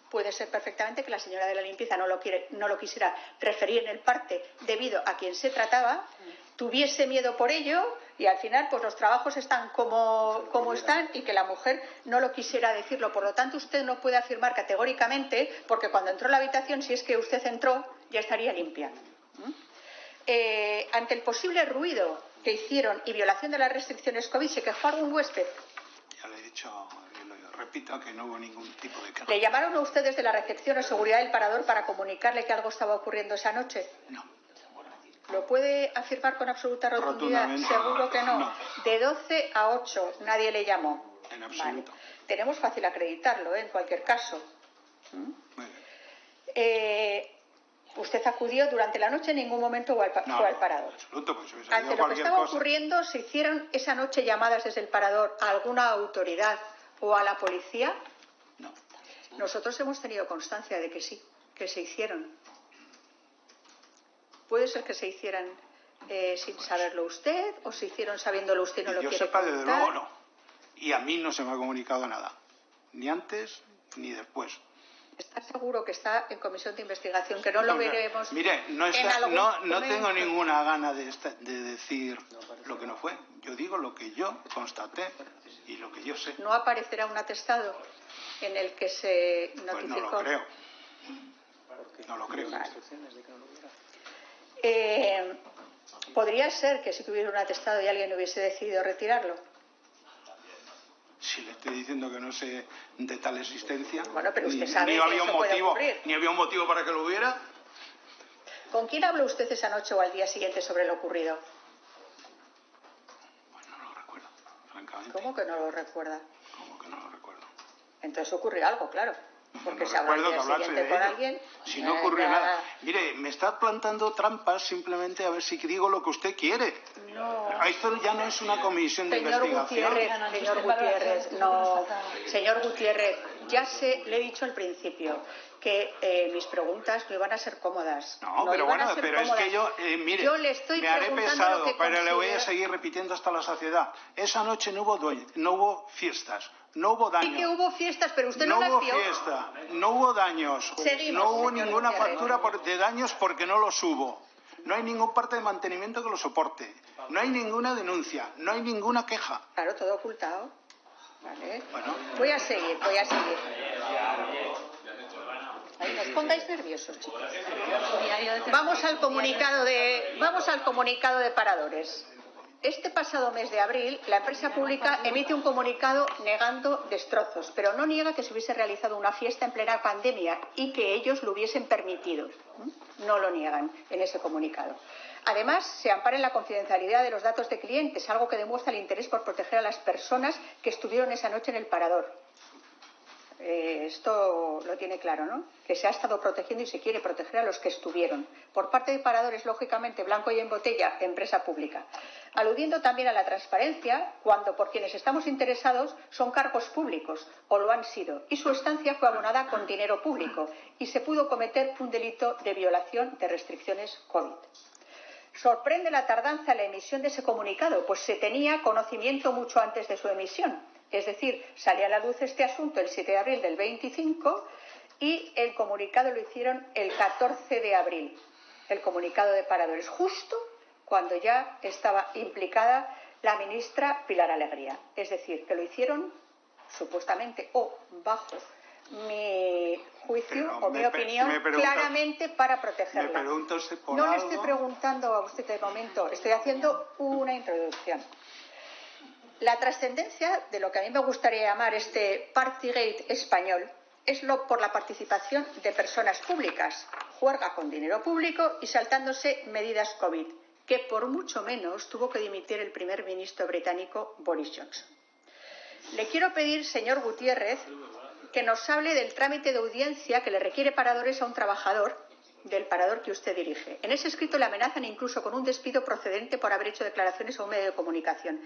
Puede ser perfectamente que la señora de la limpieza no lo quisiera referir en el parte debido a quien se trataba, tuviese miedo por ello y al final pues los trabajos están como están y que la mujer no lo quisiera decirlo. Por lo tanto, usted no puede afirmar categóricamente, porque cuando entró a la habitación, si es que usted entró, ya estaría limpia. Ante el posible ruido que hicieron y violación de las restricciones COVID, ¿se quejó algún huésped? Ya le he dicho, repito, que no hubo ningún tipo de queja. ¿Le llamaron a ustedes de la recepción o seguridad del parador para comunicarle que algo estaba ocurriendo esa noche? No. ¿Lo puede afirmar con absoluta rotundidad? Seguro que no. No. De 12 a 8 nadie le llamó. En absoluto. Vale. Tenemos fácil acreditarlo, en cualquier caso. Muy bien. Usted acudió durante la noche, en ningún momento fue al parador. En absoluto, pues hubiese Ante lo que estaba ocurriendo, ¿se hicieron esa noche llamadas desde el parador a alguna autoridad o a la policía? No. Nosotros hemos tenido constancia de que sí, que se hicieron. Puede ser que se hicieran sin saberlo usted, o se hicieron sabiéndolo usted y no lo quiere contar. Yo sepa, desde luego no. Y a mí no se me ha comunicado nada, ni antes ni después. ¿Está seguro que está en comisión de investigación, que no lo veremos? Mire, no tengo ninguna gana de decir lo que no fue. Yo digo lo que yo constaté y lo que yo sé. ¿No aparecerá un atestado en el que se notificó? Pues no lo creo. No lo creo. Vale. ¿Podría ser que si tuviera un atestado y alguien hubiese decidido retirarlo? Si le estoy diciendo que no sé de tal existencia, bueno, pero usted sabe ni que había eso puede ocurrir. Ni había un motivo para que lo hubiera. ¿Con quién habló usted esa noche o al día siguiente sobre lo ocurrido? Pues no lo recuerdo, francamente. ¿Cómo que no lo recuerda? ¿Cómo que no lo recuerdo? Entonces ocurrió algo, claro. Porque no se habló al día recuerdo siguiente con alguien. Si no ocurrió nada. Mire, me está plantando trampas simplemente a ver si digo lo que usted quiere. No. Esto ya no es una comisión de investigación. Señor Gutiérrez, ya le he dicho al principio que mis preguntas no iban a ser cómodas. No, pero bueno, pero es que yo, mire, yo le estoy me haré pesado, lo que pero le voy a seguir repitiendo hasta la saciedad. Esa noche no hubo fiestas. No hubo daños. Sí que hubo fiestas, pero usted no las hubo vio. Fiesta, no hubo daños. Seguimos, no hubo ninguna Gutiérrez. factura de daños porque no los hubo. No hay ningún parte de mantenimiento que lo soporte. No hay ninguna denuncia. No hay ninguna queja. Claro, todo ocultado. Vale. Bueno. Voy a seguir. Ahí, no os pongáis nerviosos, chicos. Vamos al comunicado de paradores. Este pasado mes de abril, la empresa pública emite un comunicado negando destrozos, pero no niega que se hubiese realizado una fiesta en plena pandemia y que ellos lo hubiesen permitido. No lo niegan en ese comunicado. Además, se ampara en la confidencialidad de los datos de clientes, algo que demuestra el interés por proteger a las personas que estuvieron esa noche en el parador. Esto lo tiene claro, ¿no? Que se ha estado protegiendo y se quiere proteger a los que estuvieron. Por parte de paradores, lógicamente, blanco y en botella, empresa pública. Aludiendo también a la transparencia, cuando por quienes estamos interesados son cargos públicos, o lo han sido, y su estancia fue abonada con dinero público, y se pudo cometer un delito de violación de restricciones COVID. Sorprende la tardanza en la emisión de ese comunicado, pues se tenía conocimiento mucho antes de su emisión. Es decir, salía a la luz este asunto el 7 de abril del 25 y el comunicado lo hicieron el 14 de abril, el comunicado de paradores, justo cuando ya estaba implicada la ministra Pilar Alegría. Es decir, que lo hicieron supuestamente o bajo mi juicio o mi opinión claramente para protegerla. Me pregunta usted por no algo. le estoy preguntando a usted de momento, estoy haciendo una introducción. La trascendencia de lo que a mí me gustaría llamar este Partygate español es por la participación de personas públicas, juerga con dinero público y saltándose medidas COVID, que por mucho menos tuvo que dimitir el primer ministro británico Boris Johnson. Le quiero pedir, señor Gutiérrez, que nos hable del trámite de audiencia que le requiere paradores a un trabajador del parador que usted dirige. En ese escrito le amenazan incluso con un despido procedente por haber hecho declaraciones a un medio de comunicación.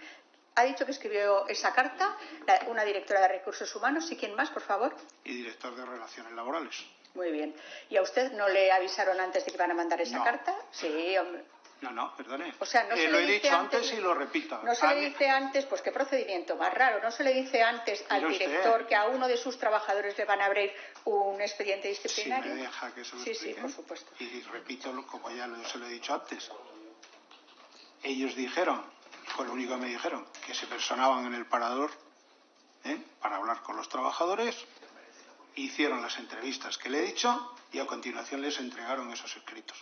Ha dicho que escribió esa carta una directora de Recursos Humanos. ¿Y quién más, por favor? Y director de Relaciones Laborales. Muy bien. ¿Y a usted no le avisaron antes de que iban a mandar esa carta? Sí, hombre. No, perdone. O sea, no se lo le he dice dicho antes y lo repito. No se le dice antes, pues qué procedimiento más raro, no se le dice antes al director que a uno de sus trabajadores le van a abrir un expediente disciplinario. Si me deja que se lo explique. Sí, por supuesto. Y repito, como ya se lo he dicho antes. Ellos dijeron, fue lo único que me dijeron, que se personaban en el parador para hablar con los trabajadores, hicieron las entrevistas que le he dicho y a continuación les entregaron esos escritos.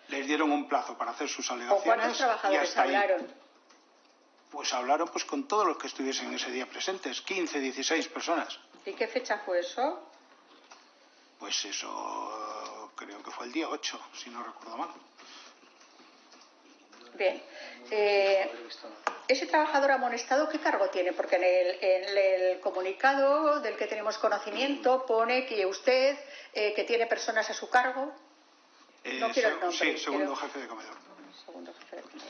Les dieron un plazo para hacer sus alegaciones. ¿Con cuántos trabajadores hablaron? Pues hablaron con todos los que estuviesen ese día presentes, 15, 16 personas. ¿Y qué fecha fue eso? Pues eso creo que fue el día 8, si no recuerdo mal. Bien. ¿Ese trabajador amonestado qué cargo tiene? Porque en el comunicado del que tenemos conocimiento pone que usted, que tiene personas a su cargo. No quiero el nombre. Sí, segundo jefe de comedor. Segundo jefe de comedor.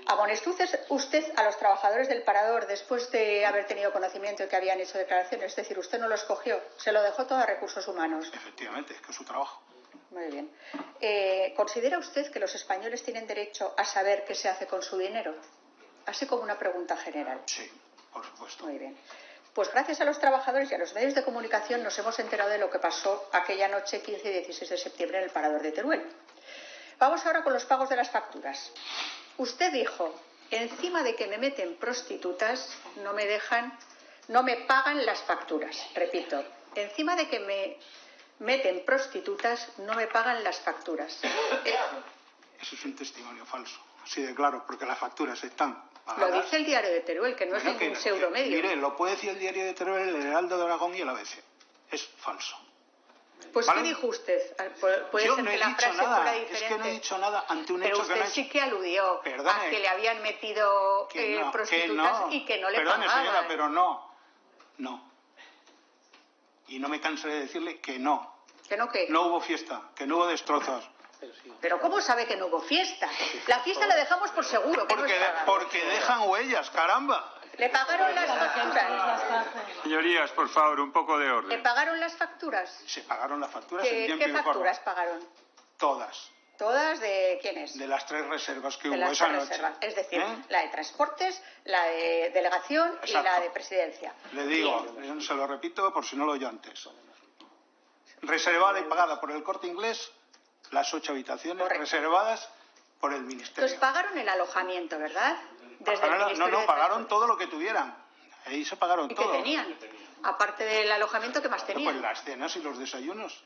¿Amonestó usted a los trabajadores del parador después de haber tenido conocimiento de que habían hecho declaraciones? Es decir, usted no los cogió, se lo dejó todo a recursos humanos. Efectivamente, es que es su trabajo. Muy bien. ¿Considera usted que los españoles tienen derecho a saber qué se hace con su dinero? Así como una pregunta general. Sí, por supuesto. Muy bien. Pues gracias a los trabajadores y a los medios de comunicación nos hemos enterado de lo que pasó aquella noche 15 y 16 de septiembre en el parador de Teruel. Vamos ahora con los pagos de las facturas. Usted dijo, encima de que me meten prostitutas, no me pagan las facturas. Repito, encima de que me meten prostitutas, no me pagan las facturas. Eso es un testimonio falso, así de claro, porque las facturas están pagadas. Lo dice el diario de Teruel, que no es ningún pseudomedio. Mire, lo puede decir el diario de Teruel, el Heraldo de Aragón y el ABC. Es falso. Pues ¿vale? ¿Qué dijo usted? Puede Yo ser no que he la dicho frase nada, fuera diferente. es que no he dicho nada ante un pero hecho que no he usted sí que aludió Perdone, a que le habían metido prostitutas y que no le Perdone, pagaban. señora, pero no. Y no me cansaré de decirle que no. ¿Que no qué? No hubo fiesta, que no hubo destrozos. Pero ¿cómo sabe que no hubo fiesta? La fiesta la dejamos por seguro. Porque dejan huellas, caramba. ¿Le pagaron las facturas? Señorías, por favor, un poco de ¿Le orden. pagaron las facturas? Se pagaron las facturas en tiempo y ¿Qué forma. facturas pagaron? Todas. ¿Todas de quiénes? De las 3 reservas que De hubo las esa tres noche. reservas. Es decir, la de transportes, la de delegación y Exacto. la de presidencia. Le digo, se lo repito por si no lo oí antes. Reservada y pagada por el Corte Inglés, las 8 habitaciones. Correcto. Reservadas por el Ministerio. Entonces pagaron el alojamiento, ¿verdad? Desde el Ministerio de pagaron Transporte. todo lo que tuvieran. Ahí se pagaron ¿Y todo. qué tenían? Aparte del alojamiento, ¿qué más Pues tenían? las cenas y los desayunos.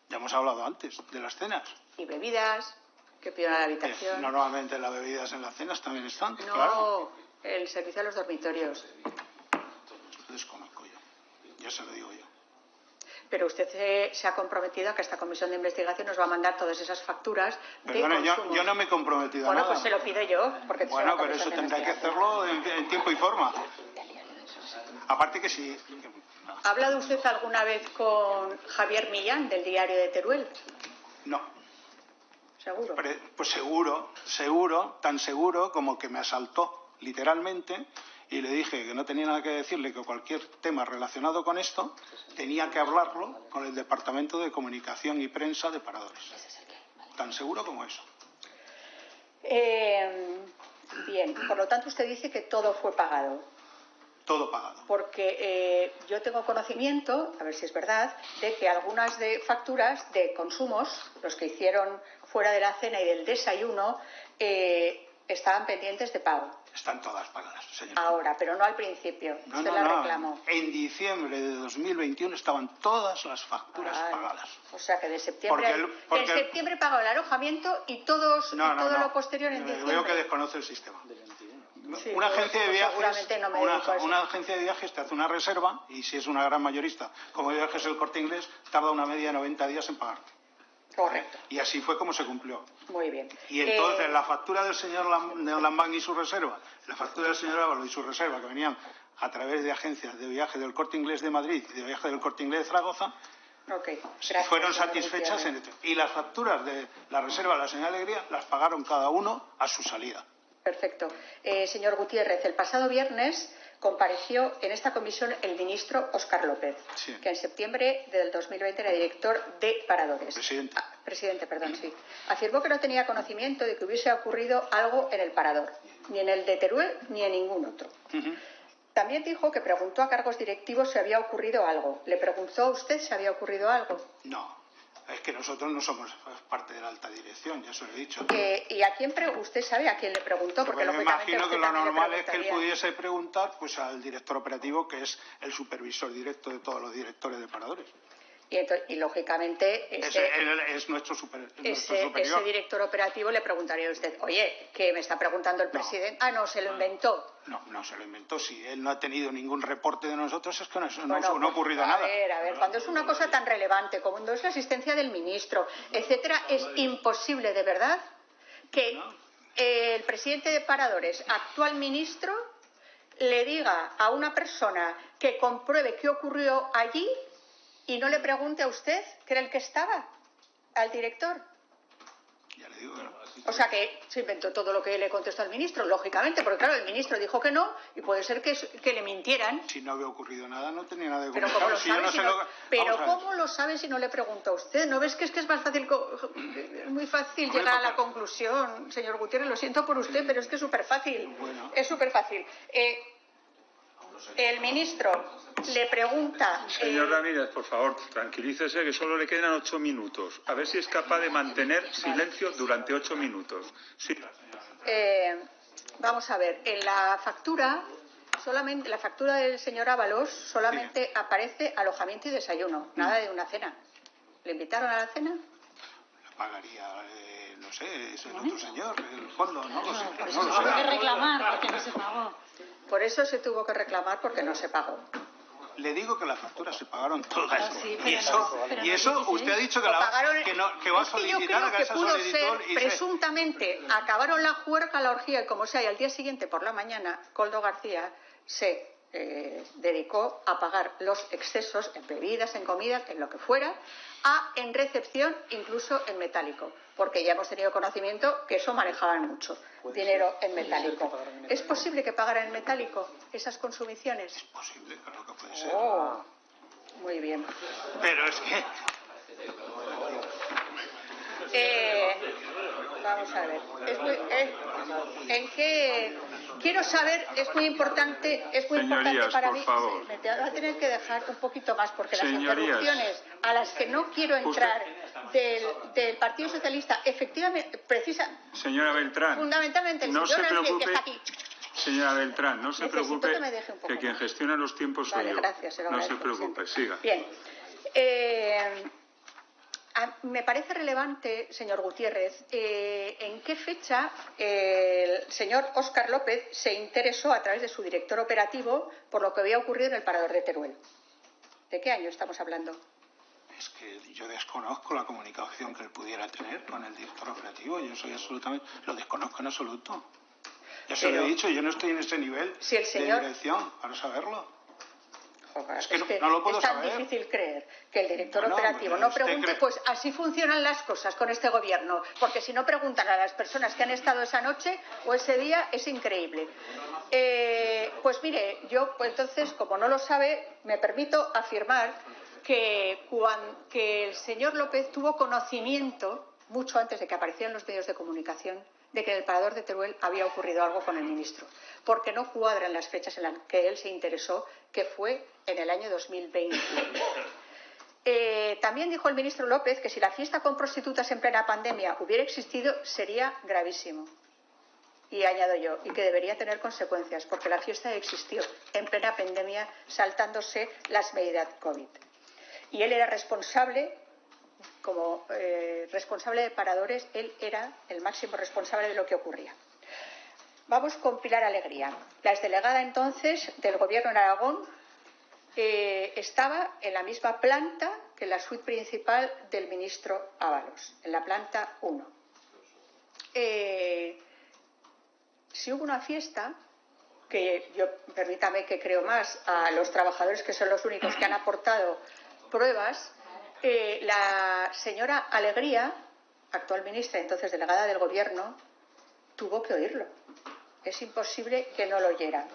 Ya hemos hablado antes de las cenas. Y bebidas, que pidieron a la habitación. Normalmente las bebidas en las cenas también están, No, claro. el servicio a los dormitorios. Lo desconozco yo. Ya se lo digo yo. Pero usted se ha comprometido a que esta comisión de investigación nos va a mandar todas esas facturas de Perdone, consumo. yo no me he comprometido a Bueno, nada. pues se lo pido yo. Porque es Bueno, una pero eso comisión de tendrá que investigación. hacerlo en tiempo y forma. Aparte que sí. ¿Ha hablado usted alguna vez con Javier Millán, del diario de Teruel? No. ¿Seguro? Pues seguro, tan seguro como que me asaltó literalmente y le dije que no tenía nada que decirle, que cualquier tema relacionado con esto tenía que hablarlo con el Departamento de Comunicación y Prensa de Paradores. Tan seguro como eso. Bien, por lo tanto usted dice que todo fue pagado. Todo pagado. Porque yo tengo conocimiento, a ver si es verdad, de que algunas de facturas de consumos, los que hicieron fuera de la cena y del desayuno, estaban pendientes de pago. Están todas pagadas, señor. Ahora, pero no al principio. Usted la reclamó. En diciembre de 2021 estaban todas las facturas pagadas. O sea que de septiembre, en septiembre pagó el alojamiento y todo lo posterior en diciembre. Veo que desconoce el sistema. Sí, una agencia de viajes, seguramente no me dedico a eso. una agencia de viajes te hace una reserva y si es una gran mayorista, como Viajes el Corte Inglés, tarda una media de 90 días en pagarte. Correcto. Y así fue como se cumplió. Muy bien. Y entonces la factura del señor Lambán y su reserva, la factura del señor Ávalo y su reserva, que venían a través de agencias de viaje del Corte Inglés de Madrid y de viaje del Corte Inglés de Zaragoza, fueron satisfechas. Y las facturas de la reserva de la señora Alegría las pagaron cada uno a su salida. Perfecto. Señor Gutiérrez, el pasado viernes compareció en esta comisión el ministro Óscar López, Sí. que en septiembre del 2020 era director de Paradores. Presidente. Sí. Afirmó que no tenía conocimiento de que hubiese ocurrido algo en el Parador, ni en el de Teruel ni en ningún otro. También dijo que preguntó a cargos directivos si había ocurrido algo. ¿Le preguntó a usted si había ocurrido algo? No, es que nosotros no somos parte de la alta dirección, ya se lo he dicho. ¿Y a quién usted sabe a quién le preguntó? Porque me lógicamente imagino usted que lo también le normal es que él preguntaría. pudiese preguntar pues al director operativo, que es el supervisor directo de todos los directores de Paradores. Y lógicamente Es nuestro superior. ese director operativo le preguntaría a usted, oye, ¿qué me está preguntando el presidente? Ah, no, se lo inventó. No se lo inventó. Si él no ha tenido ningún reporte de nosotros, es que no ha Bueno, ocurrido a nada. ver, cuando es una cosa tan relevante como no es la asistencia del ministro, etcétera, es imposible de verdad que el presidente de Paradores, actual ministro, le diga a una persona que compruebe qué ocurrió allí y no le pregunte a usted, que era el que estaba, al director. Ya le digo que no. O sea que se inventó todo lo que le contestó al ministro, lógicamente, porque claro, el ministro dijo que no y puede ser que le mintieran. Si no había ocurrido nada, no tenía nada de Pero comentar. ¿cómo lo sabe si no le pregunta a usted? ¿No ves que es más fácil, es muy fácil llegar a la conclusión, señor Gutiérrez? Lo siento por usted, pero es que es súper fácil. Bueno. Es súper fácil. El ministro le pregunta... Señor Ramírez, por favor, tranquilícese, que solo le quedan 8 minutos. A ver si es capaz de mantener silencio durante 8 minutos. Sí. Vamos a ver, en la factura, solamente la factura del señor Ábalos solamente aparece alojamiento y desayuno, nada de una cena. ¿Le invitaron a la cena? La pagaría, no sé, es el otro señor, el fondo, no lo sé. Tuvo que reclamar porque no se pagó. Por eso se tuvo que reclamar porque no se pagó. Le digo que las facturas se pagaron todas. Sí, pero y eso usted ha dicho que va a solicitar a esa solicitud. Presuntamente acabaron la juerga, la orgía, y como sea, y al día siguiente por la mañana, Koldo García se dedicó a pagar los excesos en bebidas, en comidas, en lo que fuera, en recepción, incluso en metálico, porque ya hemos tenido conocimiento que eso manejaban mucho, dinero en metálico. ¿Es posible que pagaran en metálico esas consumiciones? Es posible, claro que puede ser. Oh, muy bien. Pero es que... Vamos a ver. Quiero saber, es muy importante Señorías, para por mí. favor. Me va a tener que dejar un poquito más porque Señorías. las interrupciones a las que no quiero entrar del Partido Socialista, efectivamente, Señora Beltrán, fundamentalmente el no señor se Ramírez, preocupe. que está aquí. Señora Beltrán, no se Necesito preocupe, que me deje un poco que quien más. gestiona los tiempos soy Vale, yo. gracias, se lo No se agradezco, preocupe, siempre. siga. Bien. Me parece relevante, señor Gutiérrez, en qué fecha el señor Óscar López se interesó a través de su director operativo por lo que había ocurrido en el Parador de Teruel. ¿De qué año estamos hablando? Es que yo desconozco la comunicación que él pudiera tener con el director operativo. Yo soy absolutamente... Lo desconozco en absoluto. Ya se lo he dicho, yo no estoy en ese nivel de dirección para saberlo. Es que no lo puedo es tan saber. difícil creer que el director operativo no pregunte, pues así funcionan las cosas con este gobierno, porque si no preguntan a las personas que han estado esa noche o ese día, es increíble. Pues mire, yo entonces, como no lo sabe, me permito afirmar que el señor López tuvo conocimiento, mucho antes de que aparecieran los medios de comunicación, de que en el Parador de Teruel había ocurrido algo con el ministro, porque no cuadran las fechas en las que él se interesó, que fue en el año 2020. También dijo el ministro López que si la fiesta con prostitutas en plena pandemia hubiera existido, sería gravísimo. Y añado yo, y que debería tener consecuencias, porque la fiesta existió en plena pandemia, saltándose las medidas COVID. Y él era responsable, como responsable de Paradores, él era el máximo responsable de lo que ocurría. Vamos con Pilar Alegría. La exdelegada entonces del Gobierno en Aragón estaba en la misma planta que la suite principal del ministro Ábalos, en la planta 1. Si hubo una fiesta, que yo, permítame que creo más a los trabajadores que son los únicos que han aportado pruebas, la señora Alegría, actual ministra, entonces delegada del Gobierno, tuvo que oírlo. Es imposible que no lo oyera.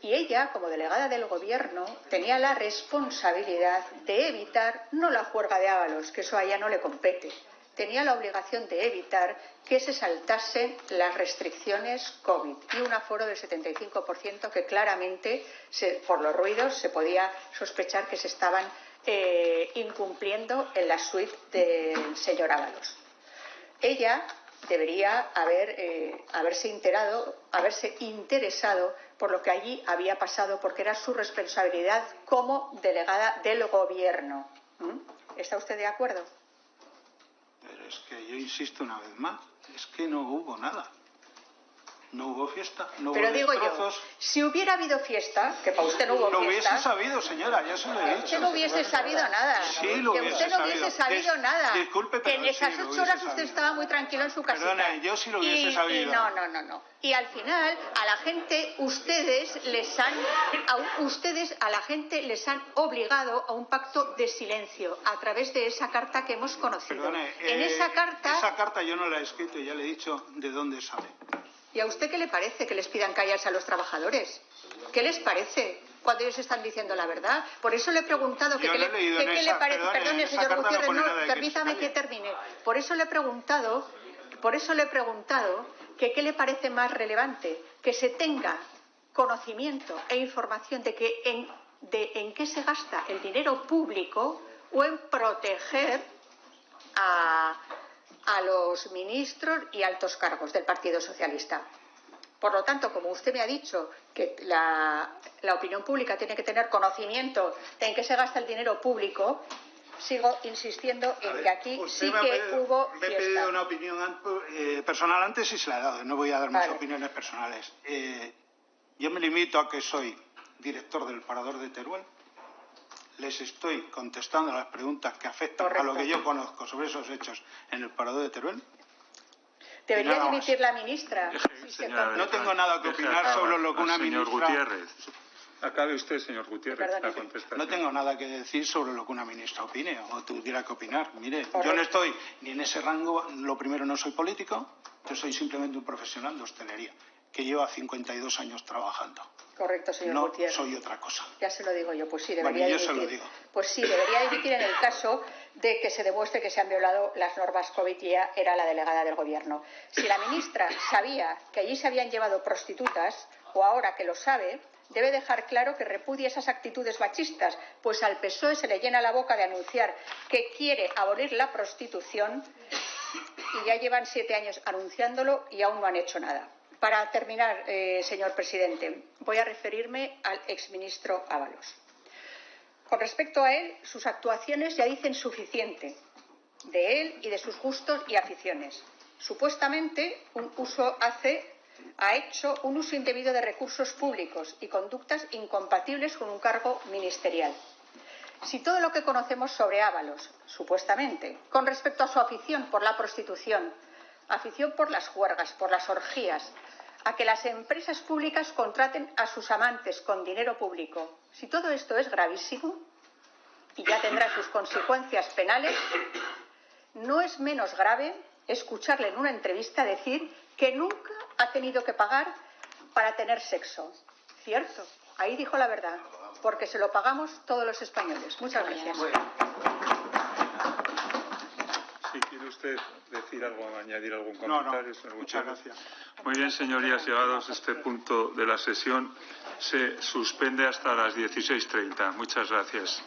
Y ella, como delegada del Gobierno, tenía la responsabilidad de evitar, no la juerga de Ábalos, que eso a ella no le compete, tenía la obligación de evitar que se saltasen las restricciones COVID y un aforo del 75% que claramente, por los ruidos, se podía sospechar que se estaban incumpliendo en la suite del señor Ábalos. Ella debería haberse interesado por lo que allí había pasado, porque era su responsabilidad como delegada del Gobierno. ¿Está usted de acuerdo? Pero es que yo insisto una vez más, es que no hubo nada. No hubo fiesta, no Pero hubo digo destrozos. yo, si hubiera habido fiesta, que para usted no hubo Lo fiesta... hubiese sabido, señora, ya se lo he dicho. Usted no hubiese sabido nada. Sí, lo que hubiese usted no sabido. hubiese sabido nada. Disculpe, que pero en esas sí, lo 8 hubiese horas usted sabido. estaba muy tranquilo en su casita. Perdone, yo sí lo hubiese sabido. No. Y al final, a la gente, ustedes a la gente les han obligado a un pacto de silencio a través de esa carta que hemos conocido. Perdone, en esa carta yo no la he escrito, ya le he dicho de dónde sale. ¿Y a usted qué le parece que les pidan callarse a los trabajadores? ¿Qué les parece cuando ellos están diciendo la verdad? Por eso le he preguntado qué le parece. Perdone, señor Gutiérrez, permítame que termine. Por eso le he preguntado que qué le parece más relevante, que se tenga conocimiento e información de en qué se gasta el dinero público o en proteger a los ministros y altos cargos del Partido Socialista. Por lo tanto, como usted me ha dicho que la opinión pública tiene que tener conocimiento de en qué se gasta el dinero público, sigo insistiendo en que aquí sí que hubo fiesta. Me he pedido una opinión personal antes y se la he dado. No voy a dar más opiniones personales. Yo me limito a que soy director del Parador de Teruel. Les estoy contestando a las preguntas que afectan a lo que yo conozco sobre esos hechos en el Parador de Teruel. Debería dimitir la ministra. No tengo nada que opinar sobre lo que una ministra... Señor Gutiérrez. Acabe usted, señor Gutiérrez, la contestación. No tengo nada que decir sobre lo que una ministra opine o tuviera que opinar. Mire, yo no estoy ni en ese rango. Lo primero, no soy político. Yo soy simplemente un profesional de hostelería que lleva 52 años trabajando. Correcto, señor Gutiérrez. No soy otra cosa. Ya se lo digo yo, pues sí, debería yo dimitir. se lo digo. Pues sí, debería dimitir en el caso de que se demuestre que se han violado las normas COVID y ella era la delegada del Gobierno. Si la ministra sabía que allí se habían llevado prostitutas, o ahora que lo sabe, debe dejar claro que repudia esas actitudes machistas, pues al PSOE se le llena la boca de anunciar que quiere abolir la prostitución y ya llevan 7 años anunciándolo y aún no han hecho nada. Para terminar, señor presidente, voy a referirme al exministro Ábalos. Con respecto a él, sus actuaciones ya dicen suficiente de él y de sus gustos y aficiones. Supuestamente ha hecho un uso indebido de recursos públicos y conductas incompatibles con un cargo ministerial. Si todo lo que conocemos sobre Ábalos, supuestamente, con respecto a su afición por la prostitución, afición por las juergas, por las orgías, a que las empresas públicas contraten a sus amantes con dinero público, si todo esto es gravísimo y ya tendrá sus consecuencias penales, no es menos grave escucharle en una entrevista decir que nunca ha tenido que pagar para tener sexo. Cierto, ahí dijo la verdad, porque se lo pagamos todos los españoles. Muchas gracias. Si quiere usted decir algo, añadir algún comentario. No, muchas gracias. Muy bien, señorías, llegados a este punto de la sesión, se suspende hasta las 16:30. Muchas gracias.